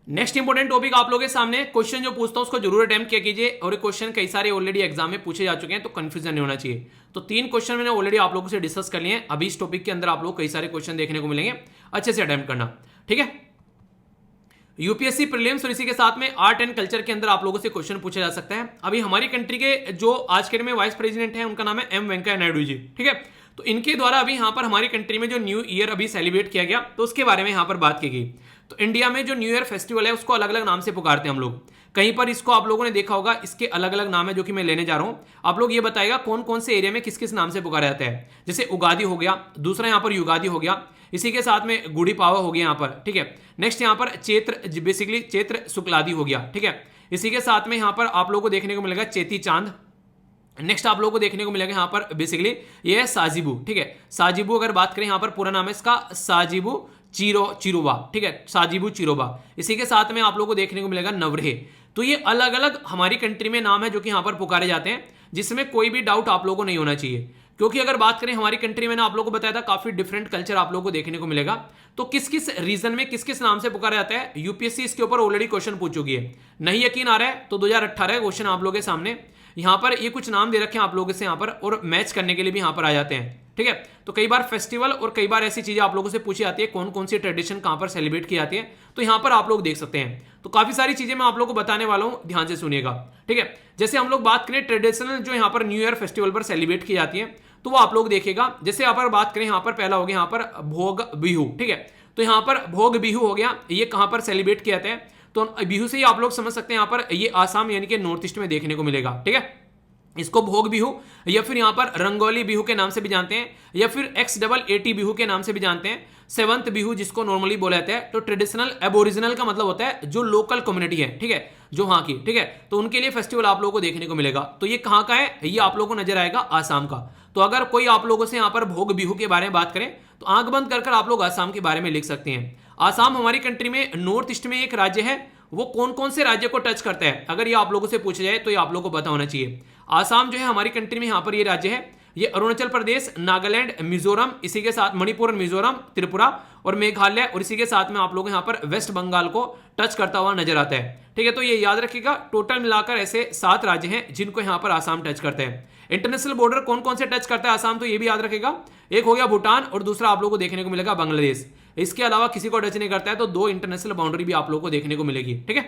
नेक्स्ट इंपॉर्टेंट टॉपिक आप लोगों के सामने, क्वेश्चन जो पूछता हूं उसको जरूर अटेम्प्ट किया कीजिए, और ये क्वेश्चन कई सारे ऑलरेडी एग्जाम में पूछे जा चुके हैं तो कंफ्यूजन नहीं होना चाहिए। तो 3 क्वेश्चन मैंने ऑलरेडी आप लोगों से डिस्कस कर लिए हैं, अभी इस टॉपिक के अंदर आप लोग कई सारे क्वेश्चन देखने को मिलेंगे, अच्छे से अटेम्प्ट करना, ठीक है। यूपीएससी प्रीलिम्स और इसी के साथ में आर्ट एंड कल्चर के अंदर आप लोगों से क्वेश्चन पूछा जा सकता है। अभी हमारी कंट्री के जो आज के दिन में वाइस प्रेसिडेंट हैं उनका नाम है एम वेंकैया नायडू जी, ठीक है। तो इनके द्वारा अभी यहाँ पर हमारी कंट्री में जो न्यू ईयर अभी सेलिब्रेट किया गया तो उसके बारे में यहाँ पर बात की गई। तो इंडिया में जो न्यू ईयर फेस्टिवल है उसको अलग अलग नाम से पुकारते हैं हम लोग, कहीं पर इसको आप लोगों ने देखा होगा, इसके अलग अलग नाम है जो कि मैं लेने जा रहा हूँ। आप लोग ये बताएगा कौन कौन से एरिया में किस किस नाम से पुकारा जाता है। जैसे उगादी हो गया, दूसरा यहाँ पर युगादी हो गया, इसी के साथ में गुड़ी पावा हो गया यहाँ पर, ठीक है। नेक्स्ट यहाँ पर चैत्र, बेसिकली चैत्र शुक्लादि हो गया, ठीक है। इसी के साथ में यहाँ पर आप लोगों को देखने को मिलेगा चेती चांद, नेक्स्ट आप लोगों को देखने को मिलेगा यहाँ पर बेसिकली ये है साजिबू, ठीक है। साजिबू अगर बात करें यहाँ पर पूरा नाम है इसका साजिबू चिरोबा, ठीक है, साजिबू चिरोबा। इसी के साथ में आप लोगों को देखने को मिलेगा नवरे। तो ये अलग अलग हमारी कंट्री में नाम है जो कि यहाँ पर पुकारे जाते हैं, जिसमें कोई भी डाउट आप लोगों को नहीं होना चाहिए। क्योंकि अगर बात करें हमारी कंट्री में ना, आप लोगों को बताया था काफी डिफरेंट कल्चर आप लोगों को देखने को मिलेगा। तो किस किस रीजन में किस किस नाम से पुकारा जाता है, यूपीएससी इसके ऊपर ऑलरेडी क्वेश्चन पूछ चुकी है। नहीं यकीन आ रहा है तो 2018 क्वेश्चन आप लोगों के सामने यहाँ पर ये कुछ नाम दे रखे हैं आप लोगों से यहाँ पर, और मैच करने के लिए भी यहाँ पर आ जाते हैं, ठीक है। तो कई बार फेस्टिवल और कई बार ऐसी चीजें आप लोगों से पूछी जाती है कौन कौन सी ट्रेडिशन कहां पर सेलिब्रेट की जाती है, तो यहां पर आप लोग देख सकते हैं। तो काफी सारी चीजें मैं आप लोगों को बताने वाला हूं, ध्यान से सुनिएगा, ठीक है। जैसे हम लोग बात करें ट्रेडिशनल जो यहाँ पर न्यू ईयर फेस्टिवल पर सेलिब्रेट की जाती है, तो वो आप लोग देखेगा। जैसे यहाँ पर बात करें, यहाँ पर पहला हो गया यहाँ पर भोग बिहू, ठीक है। तो यहाँ पर भोग बिहू हो गया, ये कहां पर सेलिब्रेट किया जाता है, तो बिहू से ही आप लोग समझ सकते हैं यहाँ पर ये आसाम यानी कि नॉर्थ ईस्ट में देखने को मिलेगा, ठीक है। इसको भोग बिहू या फिर यहां पर रंगोली बिहू के नाम से भी जानते हैं, या फिर XAAT बिहू के नाम से भी जानते हैं, सेवंथ बिहू जिसको नॉर्मली बोला जाता है। तो ट्रेडिशनल एबोरिजिनल का मतलब होता है जो लोकल कम्युनिटी है, ठीक है, जो वहां की, ठीक है। तो उनके लिए फेस्टिवल आप लोगों को देखने को मिलेगा। तो ये कहां का है, ये आप लोगों को नजर आएगा आसाम का। तो अगर कोई आप लोगों से यहाँ पर भोग बिहू के बारे में बात करें तो आंख बंद कर आप लोग आसाम के बारे में लिख सकते हैं। आसाम हमारी कंट्री में नॉर्थ ईस्ट में एक राज्य है, वो कौन कौन से राज्य को टच करता है, अगर ये आप लोगों से पूछा जाए तो ये आप लोगों को पता होना चाहिए। आसाम जो है हमारी कंट्री में यहाँ पर ये राज्य है, ये अरुणाचल प्रदेश, नागालैंड, मिजोरम, इसी के साथ मणिपुर, मिजोरम, त्रिपुरा और मेघालय, और इसी के साथ में आप लोग यहाँ पर वेस्ट बंगाल को टच करता हुआ नजर आता है, ठीक है। तो ये याद रखिएगा, टोटल मिलाकर ऐसे 7 राज्य हैं जिनको यहाँ पर आसाम टच करते हैं। इंटरनेशनल बॉर्डर कौन कौन से टच करता है आसाम, तो ये भी याद रखिएगा। एक हो गया भूटान और दूसरा आप लोगों को देखने को मिलेगा बांग्लादेश। इसके अलावा किसी को टच नहीं करता है, तो 2 इंटरनेशनल बाउंड्री भी आप लोगों को देखने को मिलेगी, ठीक है।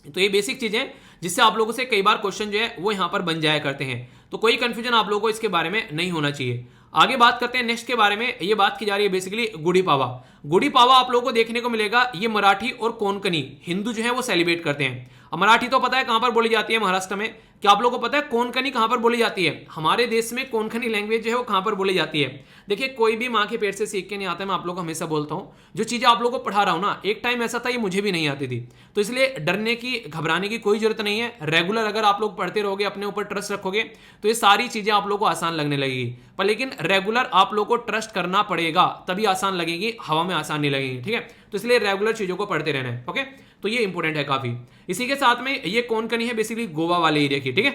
तो ये बेसिक चीजें जिससे आप लोगों से कई बार क्वेश्चन जो है वो यहां पर बन जाया करते हैं, तो कोई कंफ्यूजन आप लोगों को इसके बारे में नहीं होना चाहिए। आगे बात करते हैं नेक्स्ट के बारे में। ये बात की जा रही है बेसिकली गुड़ी पावा। गुड़ी पावा आप लोगों को देखने को मिलेगा, ये मराठी और कोंकणी हिंदू जो है वो सेलिब्रेट करते हैं। मराठी तो पता है कहां पर बोली जाती है, महाराष्ट्र में। क्या आप लोगों को पता है कोंकणी कहां पर बोली जाती है? हमारे देश में कोंकणी लैंग्वेज जो है वो कहां पर बोली जाती है? देखिए, कोई भी माँ के पेट से सीख के नहीं आता है। मैं आप लोगों को हमेशा बोलता हूं, जो चीजें आप लोगों को पढ़ा रहा हूं ना, एक टाइम ऐसा था ये मुझे भी नहीं आती थी, तो इसलिए डरने की घबराने की कोई जरूरत नहीं है। रेगुलर अगर आप लोग पढ़ते रहोगे, अपने ऊपर ट्रस्ट रखोगे, तो ये सारी चीजें आप लोगों को आसान लगने लगेगी। पर लेकिन रेगुलर आप लोग को ट्रस्ट करना पड़ेगा, तभी आसान लगेगी, हवा में आसान नहीं लगेगी, ठीक है। तो इसलिए रेगुलर चीजों को पढ़ते रहना है, ओके। तो ये इंपॉर्टेंट है काफी। इसी के साथ में ये कोंकणी है बेसिकली गोवा वाले एरिया की, ठीक है।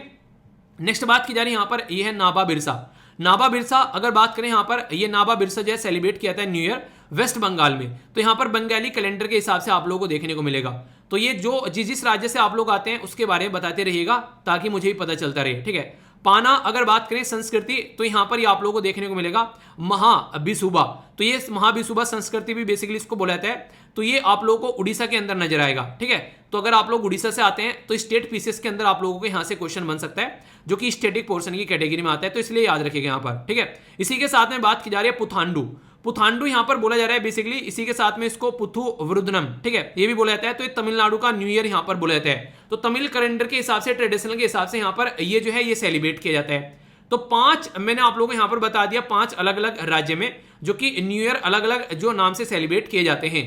नेक्स्ट बात की जा रही है यहाँ पर, ये है नाबा बिरसा। नाबा बिरसा अगर बात करें यहाँ पर, ये नाबा बिरसा जो है सेलिब्रेट किया जाता है न्यू ईयर वेस्ट बंगाल में। तो यहाँ पर बंगाली कैलेंडर के हिसाब से आप लोगों को देखने को मिलेगा। तो ये जो जिस राज्य से आप लोग आते हैं उसके बारे में बताते रहिएगा, ताकि मुझे भी पता चलता रहे, ठीक है। पाना अगर बात करें संस्कृति, तो यहां पर ये आप लोगों को देखने को मिलेगा महाबिसुबा। तो ये महाबिसुबा संस्कृति भी बेसिकली इसको बोला जाता है। तो ये आप लोगों को उड़ीसा के अंदर नजर आएगा, ठीक है। तो अगर आप लोग उड़ीसा से आते हैं तो स्टेट पीसेस के अंदर आप लोगों को यहां से क्वेश्चन बन सकता है, जो कि स्टेटिक पोर्शन की कैटेगरी में आता है, तो इसलिए याद रखिएगा यहां पर, ठीक है। इसी के साथ में बात की जा रही है पुथांडु। पुथांडु यहां पर बोला जा रहा है बेसिकली, इसी के साथ में इसको पुथु वृद्धनम, ठीक है, ये भी बोला जाता है। तो ये तमिलनाडु का न्यू ईयर यहां पर बोला जाता है। तो तमिल कैलेंडर के हिसाब से, ट्रेडिशनल के हिसाब से यहां पर ये जो है ये सेलिब्रेट किया जाता है। तो 5 मैंने आप लोगों को यहां पर बता दिया, 5 अलग अलग राज्य में जो कि न्यू ईयर अलग अलग जो नाम से सेलिब्रेट किए जाते हैं।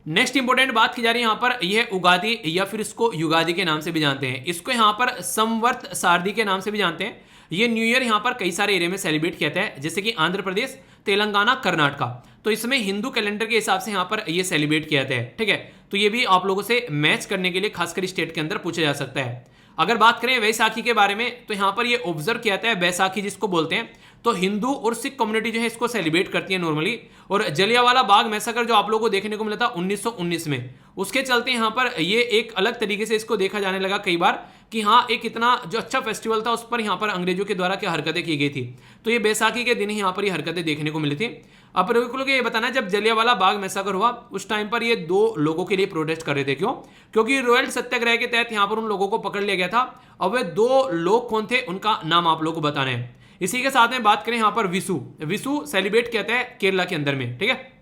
नेक्स्ट इंपोर्टेंट बात की जा रही है यहां पर, यह उगादी या फिर इसको युगादी के नाम से भी जानते हैं। इसको यहां पर संवत्सर सारदी के नाम से भी जानते हैं। ये न्यू ईयर यहां पर कई सारे एरिया में सेलिब्रेट किया जाता है, जैसे कि आंध्र प्रदेश, तेलंगाना, कर्नाटका। तो इसमें हिंदू कैलेंडर के हिसाब से यहां पर ये सेलिब्रेट किया जाता है, ठीक है। तो ये भी आप लोगों से मैच करने के लिए खासकर स्टेट के अंदर पूछा जा सकता है। अगर बात करें वैसाखी के बारे में, तो यहां पर ये ऑब्जर्व किया जाता है, बैसाखी जिसको बोलते हैं। तो हिंदू और सिख कम्युनिटी जो है इसको सेलिब्रेट करती है नॉर्मली। और जलियांवाला बाग मैसाकर जो आप लोगों को देखने को मिला था 1919 में, उसके चलते यहां पर ये एक अलग तरीके से इसको देखा जाने लगा कई बार कि हाँ, एक इतना जो अच्छा फेस्टिवल था उस पर यहाँ पर अंग्रेजों के द्वारा क्या हरकतें की गई थी। तो ये बैसाखी के दिन ही यहाँ पर ये हरकतें देखने को मिली थी। अब बिल्कुल ये बताना, जब जलियांवाला बाग मैसाकर हुआ उस टाइम पर ये 2 लोगों के लिए प्रोटेस्ट कर रहे थे। क्यों? क्योंकि रॉयल सत्याग्रह के तहत यहाँ पर उन लोगों को पकड़ लिया गया था। अब वे 2 लोग कौन थे, उनका नाम आप लोगों को बताना है। इसी के साथ में बात करें यहाँ पर विशु। विशु सेलिब्रेट किया जाता है केरला के अंदर में, ठीक है,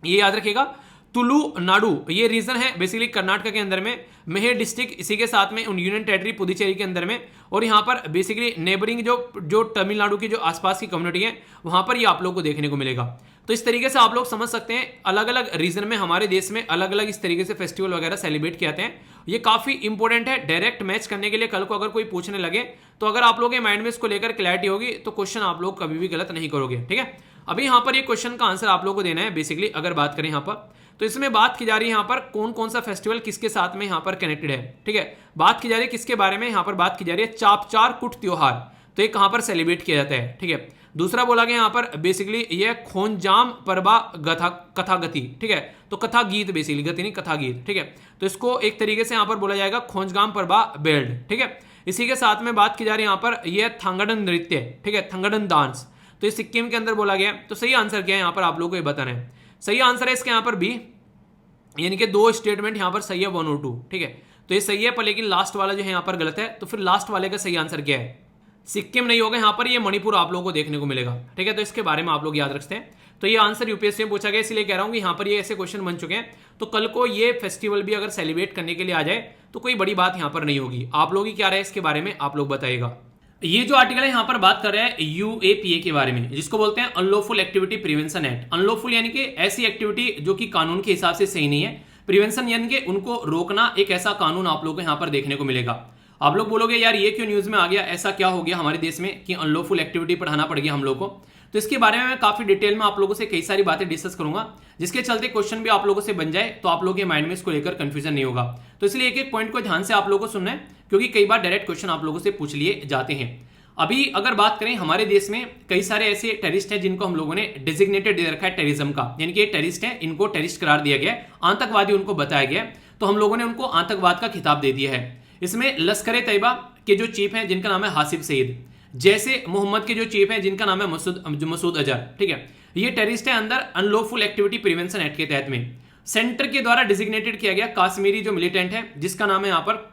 ये याद रखिएगा। तुलुनाडु ये रीजन है बेसिकली कर्नाटक के अंदर में, मेहर डिस्ट्रिक्ट, इसी के साथ में यूनियन टेरिटरी पुदुचेरी के अंदर में। और यहाँ पर बेसिकली नेबरिंग जो तमिलनाडु की जो आसपास की कम्युनिटी है वहां पर ये आप लोग को देखने को मिलेगा। तो इस तरीके से आप लोग समझ सकते हैं, अलग अलग रीजन में हमारे देश में अलग अलग इस तरीके से फेस्टिवल वगैरह सेलिब्रेट किए जाते हैं। ये काफी इंपॉर्टेंट है डायरेक्ट मैच करने के लिए। कल को अगर कोई पूछने लगे तो अगर आप लोगों के माइंड में इसको लेकर क्लैरिटी होगी तो क्वेश्चन आप लोग कभी भी गलत नहीं करोगे। ठीक है, अभी यहाँ पर ये क्वेश्चन का आंसर आप लोगों को देना है। बेसिकली अगर बात करें यहाँ पर तो इसमें बात की जा रही है यहाँ पर कौन कौन सा फेस्टिवल किसके साथ में यहाँ पर कनेक्टेड है। ठीक है, बात की जा रही है किसके बारे में, यहाँ पर बात की जा रही है चापचार कुट त्योहार, तो ये कहाँ पर सेलिब्रेट किया जाता है। ठीक है, दूसरा बोला गया यहाँ पर बेसिकली ये खोंजाम परबा कथा गति। ठीक है, तो कथा गीत, बेसिकली गति नहीं कथा गीत। ठीक है, तो इसको एक तरीके से यहाँ पर बोला जाएगा खोंजगाम परबा बेल्ड। ठीक है, इसी के साथ में बात की जा रही है यहाँ पर यह थांगड़न नृत्य। ठीक है, थांगड़न डांस, तो ये सिक्किम के अंदर बोला गया। तो सही आंसर क्या है यहाँ पर आप लोगों को ये बताना है। सही आंसर है इसके यहाँ पर बी, यानी कि दो स्टेटमेंट यहाँ पर सही है 1 और 2। ठीक है, तो ये सही है पर लेकिन लास्ट वाला जो है यहाँ पर गलत है। तो फिर लास्ट वाले का सही आंसर क्या है, सिक्किम नहीं होगा यहाँ पर, ये मणिपुर आप लोगों को देखने को मिलेगा। ठीक है, तो इसके बारे में आप लोग याद रखते हैं। तो ये आंसर यूपीएससी में पूछा गया, इसलिए कह रहा हूँ कि यहाँ पर ये ऐसे क्वेश्चन बन चुके हैं। तो कल को ये फेस्टिवल भी अगर सेलिब्रेट करने के लिए आ जाए तो कोई बड़ी बात यहाँ पर नहीं होगी। आप लोग ही क्या रहे इसके बारे में आप लोग बताइएगा। ये जो आर्टिकल है यहाँ पर बात कर रहा है यूएपीए के बारे में, जिसको बोलते हैं unlawful activity prevention act. Unlawful यानी कि ऐसी एक्टिविटी जो कि कानून के हिसाब से सही नहीं है, प्रिवेंशन यानी कि उनको रोकना, एक ऐसा कानून आप लोगों को यहाँ पर देखने को मिलेगा। आप लोग बोलोगे यार ये क्यों न्यूज में आ गया, ऐसा क्या हो गया हमारे देश में कि अनलॉफुल एक्टिविटी पढ़ाना पड़ गया हम लोग को। तो इसके बारे में मैं काफी डिटेल में आप लोगों से कई सारी बातें डिस्कस करूंगा, जिसके चलते क्वेश्चन भी आप लोगों से बन जाए तो आप लोगों के माइंड में इसको लेकर कंफ्यूजन नहीं होगा। तो इसलिए एक एक पॉइंट को ध्यान से आप लोगों को सुनना है, क्योंकि कई बार डायरेक्ट क्वेश्चन आप लोगों से पूछ लिए जाते हैं। अभी अगर बात करें हमारे देश में कई सारे ऐसे टेररिस्ट हैं जिनको हम लोगों ने डेजिग्नेटेड दे रखा है टेररिज्म का, यानी कि ये टेररिस्ट हैं, इनको टेररिस्ट करार दिया गया है, आतंकवादी उनको बताया गया है, तो हम लोगों ने उनको आतंकवाद का खिताब दे दिया है। इसमें लश्कर तैयबा के जो चीफ हैं जिनका नाम है हासिफ सईद, जैसे मोहम्मद के जो चीफ हैं जिनका नाम है मसूद अजहर। ठीक है, ये टेररिस्ट है अंदर अनलॉफुल एक्टिविटी प्रिवेंशन एक्ट के तहत में। सेंटर के द्वारा डिजिग्नेटेड किया गया कश्मीरी जो मिलिटेंट है जिसका नाम है यहाँ पर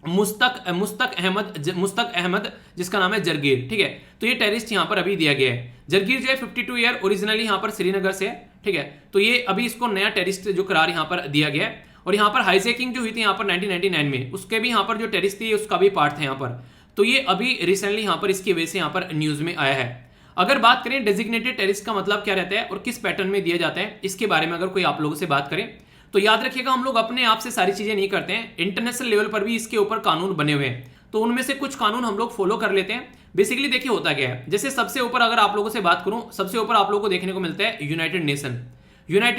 मुस्तक अहमद जिसका नाम है जरगीर। ठीक है, तो ये टेररिस्ट यहाँ पर अभी दिया गया है। जरगीर जो है 52 ईयर ओरिजिनली यहाँ पर श्रीनगर से है। ठीक है, तो ये अभी इसको नया टेररिस्ट जो करार यहाँ पर दिया गया है। और यहाँ पर हाईजैकिंग जो हुई थी यहाँ पर 1999 में, उसके भी यहाँ पर जो टेररिस्ट थी उसका भी पार्ट था यहाँ पर। तो ये अभी रिसेंटली यहाँ पर इसकी वजह से यहाँ पर न्यूज में आया है। अगर बात करें डेजिग्नेटेड टेररिस्ट का मतलब क्या रहता है और किस पैटर्न में दिया जाता है, इसके बारे में अगर कोई आप लोगों से बात करें तो याद रखिएगा हम लोग अपने आप से सारी चीजें नहीं करते हैं, इंटरनेशनल लेवल पर भी इसके ऊपर कानून बने हुए हैं, तो उनमें से कुछ कानून हम लोग फॉलो कर लेते हैं। बेसिकली देखिए होता क्या है, जैसे सबसे ऊपर अगर आप लोगों से बात करूं, सबसे ऊपर आप लोगों को देखने को मिलता है यूनाइटेड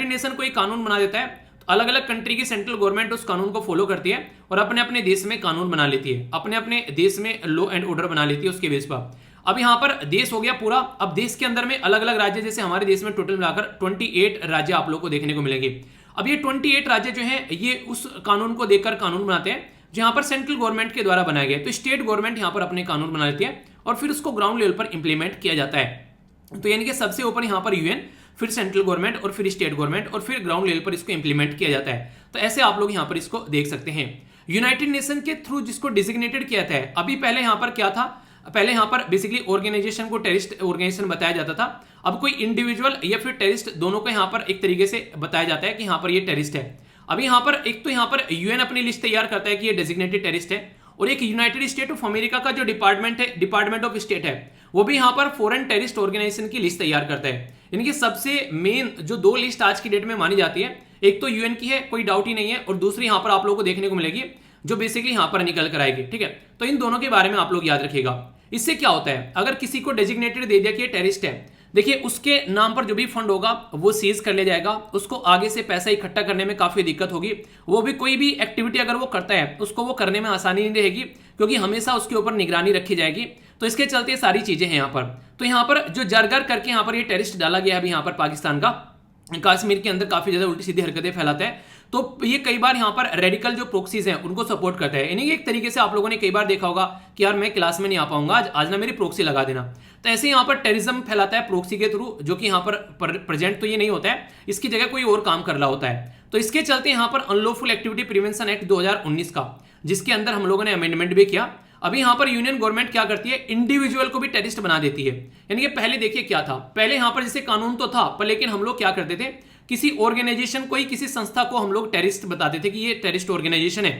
नेशन कोई कानून बना देता है, तो अलग अलग कंट्री की सेंट्रल गवर्नमेंट उस कानून को फॉलो करती है और अपने अपने देश में कानून बना लेती है, अपने अपने देश में लॉ एंड ऑर्डर बना लेती है उसके बेस पर। अब यहाँ पर देश हो गया पूरा, अब देश के अंदर में अलग अलग राज्य, जैसे हमारे देश में टोटल मिलाकर 28 राज्य आप लोग को देखने को मिलेंगे। अब ये 28 राज्य जो हैं ये उस कानून को देखकर कानून बनाते हैं जो यहाँ पर सेंट्रल गवर्नमेंट के द्वारा बनाया गया है। तो स्टेट गवर्नमेंट यहाँ पर अपने कानून बना लेती है और फिर उसको ग्राउंड लेवल पर इंप्लीमेंट किया जाता है। तो यानी कि सबसे ऊपर यहाँ पर यूएन, फिर सेंट्रल गवर्नमेंट और फिर स्टेट गवर्नमेंट और फिर ग्राउंड लेवल पर इसको इंप्लीमेंट किया जाता है। तो ऐसे आप लोग यहाँ पर इसको देख सकते हैं। यूनाइटेड नेशन के थ्रू जिसको डिजिग्नेटेड किया था, अभी पहले यहाँ पर क्या था, पहले यहाँ पर बेसिकली ऑर्गेनाइजेशन को टेररिस्ट ऑर्गेनाइजेशन बताया जाता था। अब कोई इंडिविजुअल या फिर टेररिस्ट दोनों को यहाँ पर एक तरीके से बताया जाता है कि यहाँ पर ये टेररिस्ट है। अभी यहाँ पर एक तो यहाँ पर यूएन अपनी लिस्ट तैयार करता है कि ये डेजिग्नेटेड टेररिस्ट है, और एक यूनाइटेड स्टेट ऑफ अमेरिका का जो डिपार्टमेंट है, डिपार्टमेंट ऑफ स्टेट है, वो भी यहाँ पर फॉरेन टेररिस्ट ऑर्गेनाइजेशन की लिस्ट तैयार करता है। यानी कि सबसे मेन जो दो लिस्ट आज की डेट में मानी जाती है, एक तो यूएन की है, कोई डाउट ही नहीं है, और दूसरी यहाँ पर आप लोगों को देखने को मिलेगी जो बेसिकली यहाँ पर निकल कर आएगी। ठीक है, तो इन दोनों के बारे में आप लोग याद रखिएगा। इससे क्या होता है, अगर किसी को डेजिग्नेटेड दे दिया कि ये टेररिस्ट है, देखिए उसके नाम पर जो भी फंड होगा वो सीज कर लिया जाएगा, उसको आगे से पैसा इकट्ठा करने में काफी दिक्कत होगी, वो भी कोई भी एक्टिविटी अगर वो करता है उसको वो करने में आसानी नहीं रहेगी, क्योंकि हमेशा उसके ऊपर निगरानी रखी जाएगी। तो इसके चलते सारी चीजें हैं यहाँ पर। तो यहाँ पर जो जरगर करके यहाँ पर ये टेररिस्ट डाला गया है अभी यहाँ पर पाकिस्तान का, कश्मीर के अंदर काफी ज्यादा उल्टी सीधी हरकतें फैलाता है, तो ये कई बार यहाँ पर रेडिकल जो प्रोक्सीज हैं उनको सपोर्ट करता है। यानी एक तरीके से आप लोगों ने कई बार देखा होगा कि यार मैं क्लास में नहीं आ पाऊंगा आज ना मेरी प्रोक्सी लगा देना, तो ऐसे यहाँ पर टेररिज्म फैलाता है प्रोक्सी के थ्रू, जो कि यहाँ पर प्रेजेंट तो ये नहीं होता है, इसकी जगह कोई और काम कर रहा होता है। तो इसके चलते यहाँ पर अनलॉफुल एक्टिविटी प्रिवेंशन एक्ट 2019 का, जिसके अंदर हम लोगों ने अमेंडमेंट भी किया, अभी यहाँ पर यूनियन गवर्नमेंट क्या करती है, इंडिविजुअल को भी टेररिस्ट बना देती है। यानी कि पहले देखिए क्या था, पहले यहाँ पर जैसे कानून तो था पर लेकिन हम लोग क्या करते थे, किसी ऑर्गेनाइजेशन को ही, किसी संस्था को हम लोग टेररिस्ट बताते थे कि ये टेररिस्ट ऑर्गेनाइजेशन है।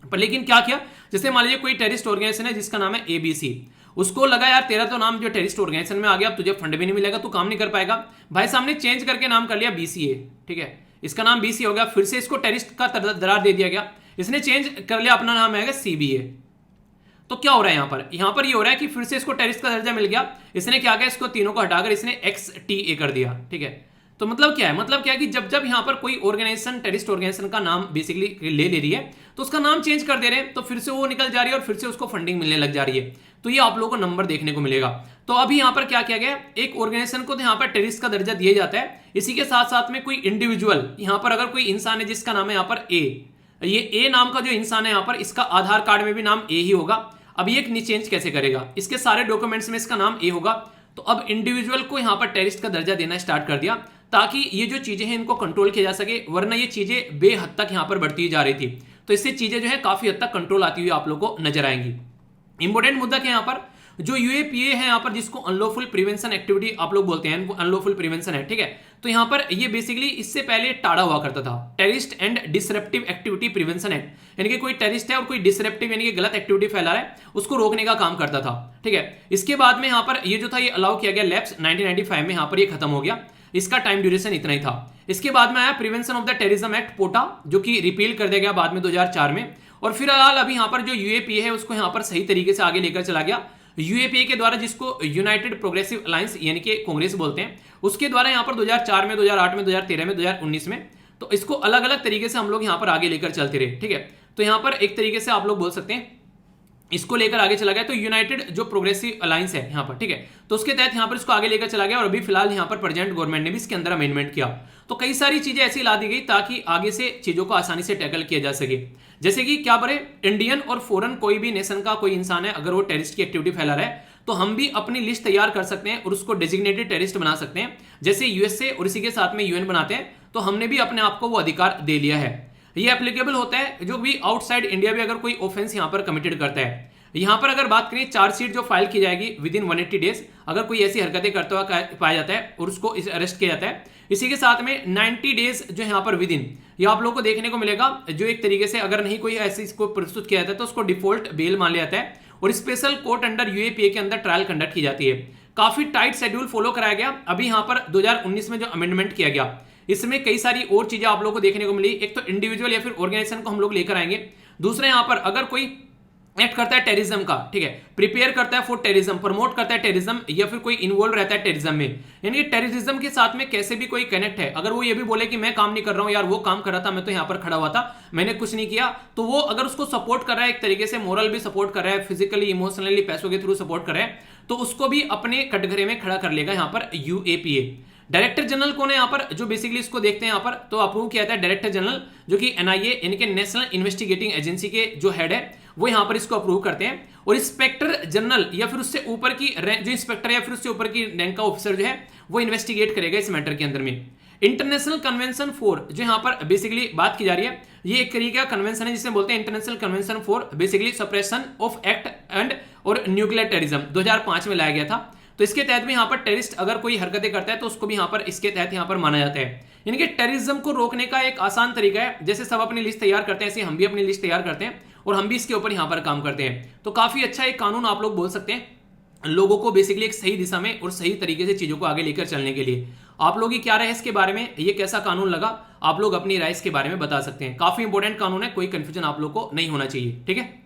पर लेकिन क्या किया, जैसे मान लीजिए कोई टेररिस्ट ऑर्गेनाइजेशन है जिसका नाम है एबीसी, उसको लगा यार तेरा तो नाम जो टेररिस्ट ऑर्गेनाइजेशन में आ गया, अब तुझे फंड भी नहीं मिलेगा, तू काम नहीं कर पाएगा, भाई साहब ने चेंज करके नाम कर लिया बीसीए। ठीक है, इसका नाम बीसी हो गया, फिर से इसको टेररिस्ट का दरार दे दिया गया। इसने चेंज कर लिया, अपना नाम है सीबीए। तो क्या हो रहा है यहां पर ये हो रहा है कि फिर से इसको टेररिस्ट का दर्जा मिल गया। इसने क्या किया, इसको तीनों को हटाकर इसने XTA कर दिया। ठीक है, तो मतलब क्या है, मतलब क्या है कि जब जब यहां पर कोई ऑर्गेनाइजेशन टेररिस्ट ऑर्गेनाइजेशन का नाम बेसिकली ले रही है तो उसका नाम चेंज कर दे रहे हैं, तो फिर से वो निकल जा रही है और फिर से उसको फंडिंग मिलने लग जा रही है। तो ये आप लोगों को नंबर देखने को मिलेगा। तो अभी यहां पर क्या किया गया, एक ऑर्गेनाइजेशन को यहां पर टेररिस्ट का दर्जा दिया जाता है, इसी के साथ साथ में कोई इंडिविजुअल, यहां पर अगर कोई इंसान है जिसका नाम है यहां पर ये ए नाम का जो इंसान है यहां पर, इसका आधार कार्ड में भी नाम ए ही होगा। अब ये चेंज कैसे करेगा, इसके सारे डॉक्यूमेंट्स में इसका नाम ए होगा। तो अब इंडिविजुअल को यहां पर टेररिस्ट का दर्जा देना स्टार्ट कर दिया, ताकि ये जो चीजें हैं इनको कंट्रोल किया जा सके, वरना ये चीजें बेहद तक यहां पर बढ़ती जा रही थी। तो इससे चीजें जो है काफी हद तक कंट्रोल आती हुई आप लोग को नजर आएंगी। इंपॉर्टेंट मुद्दा क्या यहां पर, जो यूएपीए है यहां पर, जिसको अनलॉफुल प्रिवेंशन एक्टिविटी आप लोग बोलते हैं, अनलॉफुल प्रिवेंशन है। ठीक है, तो यहां पर ये बेसिकली इससे पहले टाड़ा हुआ करता था, terrorist and disruptive activity prevention act, यानी कि कोई टेररिस्ट है और कोई डिसरप्टिव यानी कि गलत एक्टिविटी फैला रहा है, उसको रोकने का काम करता था। ठीक है, इसके बाद में यहां पर ये जो था ये अलाउ किया गया, लैप्स 1995 में यहां पर ये खत्म हो गया, इसका टाइम ड्यूरेशन इतना ही था। इसके बाद में आया prevention of the terrorism act POTA, जो कि रिपील कर दिया गया बाद में 2004 में। और फिलहाल अभी यहां पर जो यूएपीए है उसको यहां पर सही तरीके से आगे लेकर चला गया। यूएपीए के द्वारा, जिसको यूनाइटेड प्रोग्रेसिव अलायंस यानी कि कांग्रेस बोलते हैं, उसके द्वारा यहां पर 2004 में, 2008 में, 2013 में, 2019 में, तो इसको अलग अलग तरीके से हम लोग यहां पर आगे लेकर चलते रहे। ठीक है, तो यहां पर एक तरीके से आप लोग बोल सकते हैं इसको लेकर आगे चला गया। तो यूनाइटेड जो प्रोग्रेसिव अलायंस है यहां पर, ठीक है, तो उसके तहत यहां पर इसको आगे लेकर चला गया। और अभी फिलहाल यहां पर प्रेजेंट गवर्नमेंट ने भी इसके अंदर अमेंडमेंट किया। तो कई सारी चीजें ऐसी ला दी गई ताकि आगे से चीजों को आसानी से टैकल किया जा सके। जैसे कि क्या बड़े इंडियन और फॉरेन कोई भी नेशन का कोई इंसान है, अगर वो टेररिस्ट की एक्टिविटी फैला रहा है, तो हम भी अपनी लिस्ट तैयार कर सकते हैं और उसको डेजिग्नेटेड टेररिस्ट बना सकते हैं, जैसे यूएसए और इसी के साथ में यूएन बनाते हैं। तो हमने भी अपने आप को वो अधिकार दे लिया है। ये एप्लीकेबल होता है जो भी आउटसाइड इंडिया भी अगर कोई ऑफेंस यहां पर कमिटेड करता है। यहां पर अगर बात करें, चार्जशीट जो फाइल की जाएगी विद इन 180 डेज, अगर कोई ऐसी हरकतें करता हुआ पाया जाता है और उसको अरेस्ट किया जाता है, इसी के साथ में 90 डेज जो यहां पर विद इन, ये आप लोगों को देखने को मिलेगा, जो एक तरीके से अगर नहीं कोई ऐसे इसको प्रस्तुत किया जाता है तो उसको डिफॉल्ट बेल मान लिया जाता है और स्पेशल कोर्ट अंडर यूएपीए के अंदर ट्रायल कंडक्ट की जाती है। काफी टाइट शेड्यूल फॉलो कराया गया। अभी यहां पर 2019 में जो अमेंडमेंट किया गया, इसमें कई सारी और चीजें आप लोगों को देखने को मिली। एक तो इंडिविजुअल या फिर ऑर्गेनाइजेशन को हम लोग लेकर आएंगे। दूसरा यहां पर अगर कोई एक्ट करता है टेररिज्म का, ठीक है, प्रिपेयर करता है फॉर टेररिज्म, प्रमोट करता है टेररिज्म, या फिर कोई इन्वॉल्व रहता है टेररिज्म में, यानी टेररिज्म के साथ में कैसे भी कोई कनेक्ट है, अगर वो ये भी बोले कि मैं काम नहीं कर रहा हूं यार, वो काम कर रहा था, मैं तो यहां पर खड़ा हुआ था, मैंने कुछ नहीं किया, तो वो अगर उसको सपोर्ट कर रहा है, एक तरीके से मोरल भी सपोर्ट कर रहा है, फिजिकली इमोशनली पैसों के थ्रू सपोर्ट कर रहा है, तो उसको भी अपने कटघरे में खड़ा कर लेगा यहां पर यूएपीए। डायरेक्टर जनरल कौन है यहां पर, जो बेसिकली इसको देखते हैं यहां पर, तो अप्रूव किया था डायरेक्टर जनरल, जो कि एनआईए यानी कि नेशनल इन्वेस्टिगेटिंग एजेंसी के जो हेड है वो यहां पर इसको अप्रूव करते हैं। और इंस्पेक्टर जनरल या फिर उससे ऊपर की जो इंस्पेक्टर या फिर उससे ऊपर की रैंक का ऑफिसर जो है वो इन्वेस्टिगेट करेगा इस मैटर के अंदर में। इंटरनेशनल कन्वेंशन फॉर, जो यहां पर बेसिकली बात की जा रही है, ये एक तरीके का कन्वेंशन है जिसे बोलते हैं international convention for basically suppression of act and और न्यूक्लियर टेररिज्म, 2005 में लाया गया था। तो इसके तहत भी यहां पर टेररिस्ट अगर कोई हरकतें करता है तो उसको भी यहां पर इसके तहत यहां पर माना जाता है। यानी कि टेररिज्म को रोकने का एक आसान तरीका है, जैसे सब अपनी लिस्ट तैयार करते हैं ऐसे हम भी अपनी लिस्ट तैयार करते हैं और हम भी इसके ऊपर यहां पर काम करते हैं। तो काफी अच्छा एक कानून आप लोग बोल सकते हैं, लोगों को बेसिकली एक सही दिशा में और सही तरीके से चीजों को आगे लेकर चलने के लिए। आप लोग की क्या राय है इसके बारे में, ये कैसा कानून लगा, आप लोग अपनी राय इसके बारे में बता सकते हैं। काफी इंपॉर्टेंट कानून है, कोई कंफ्यूजन आप लोग को नहीं होना चाहिए। ठीक है।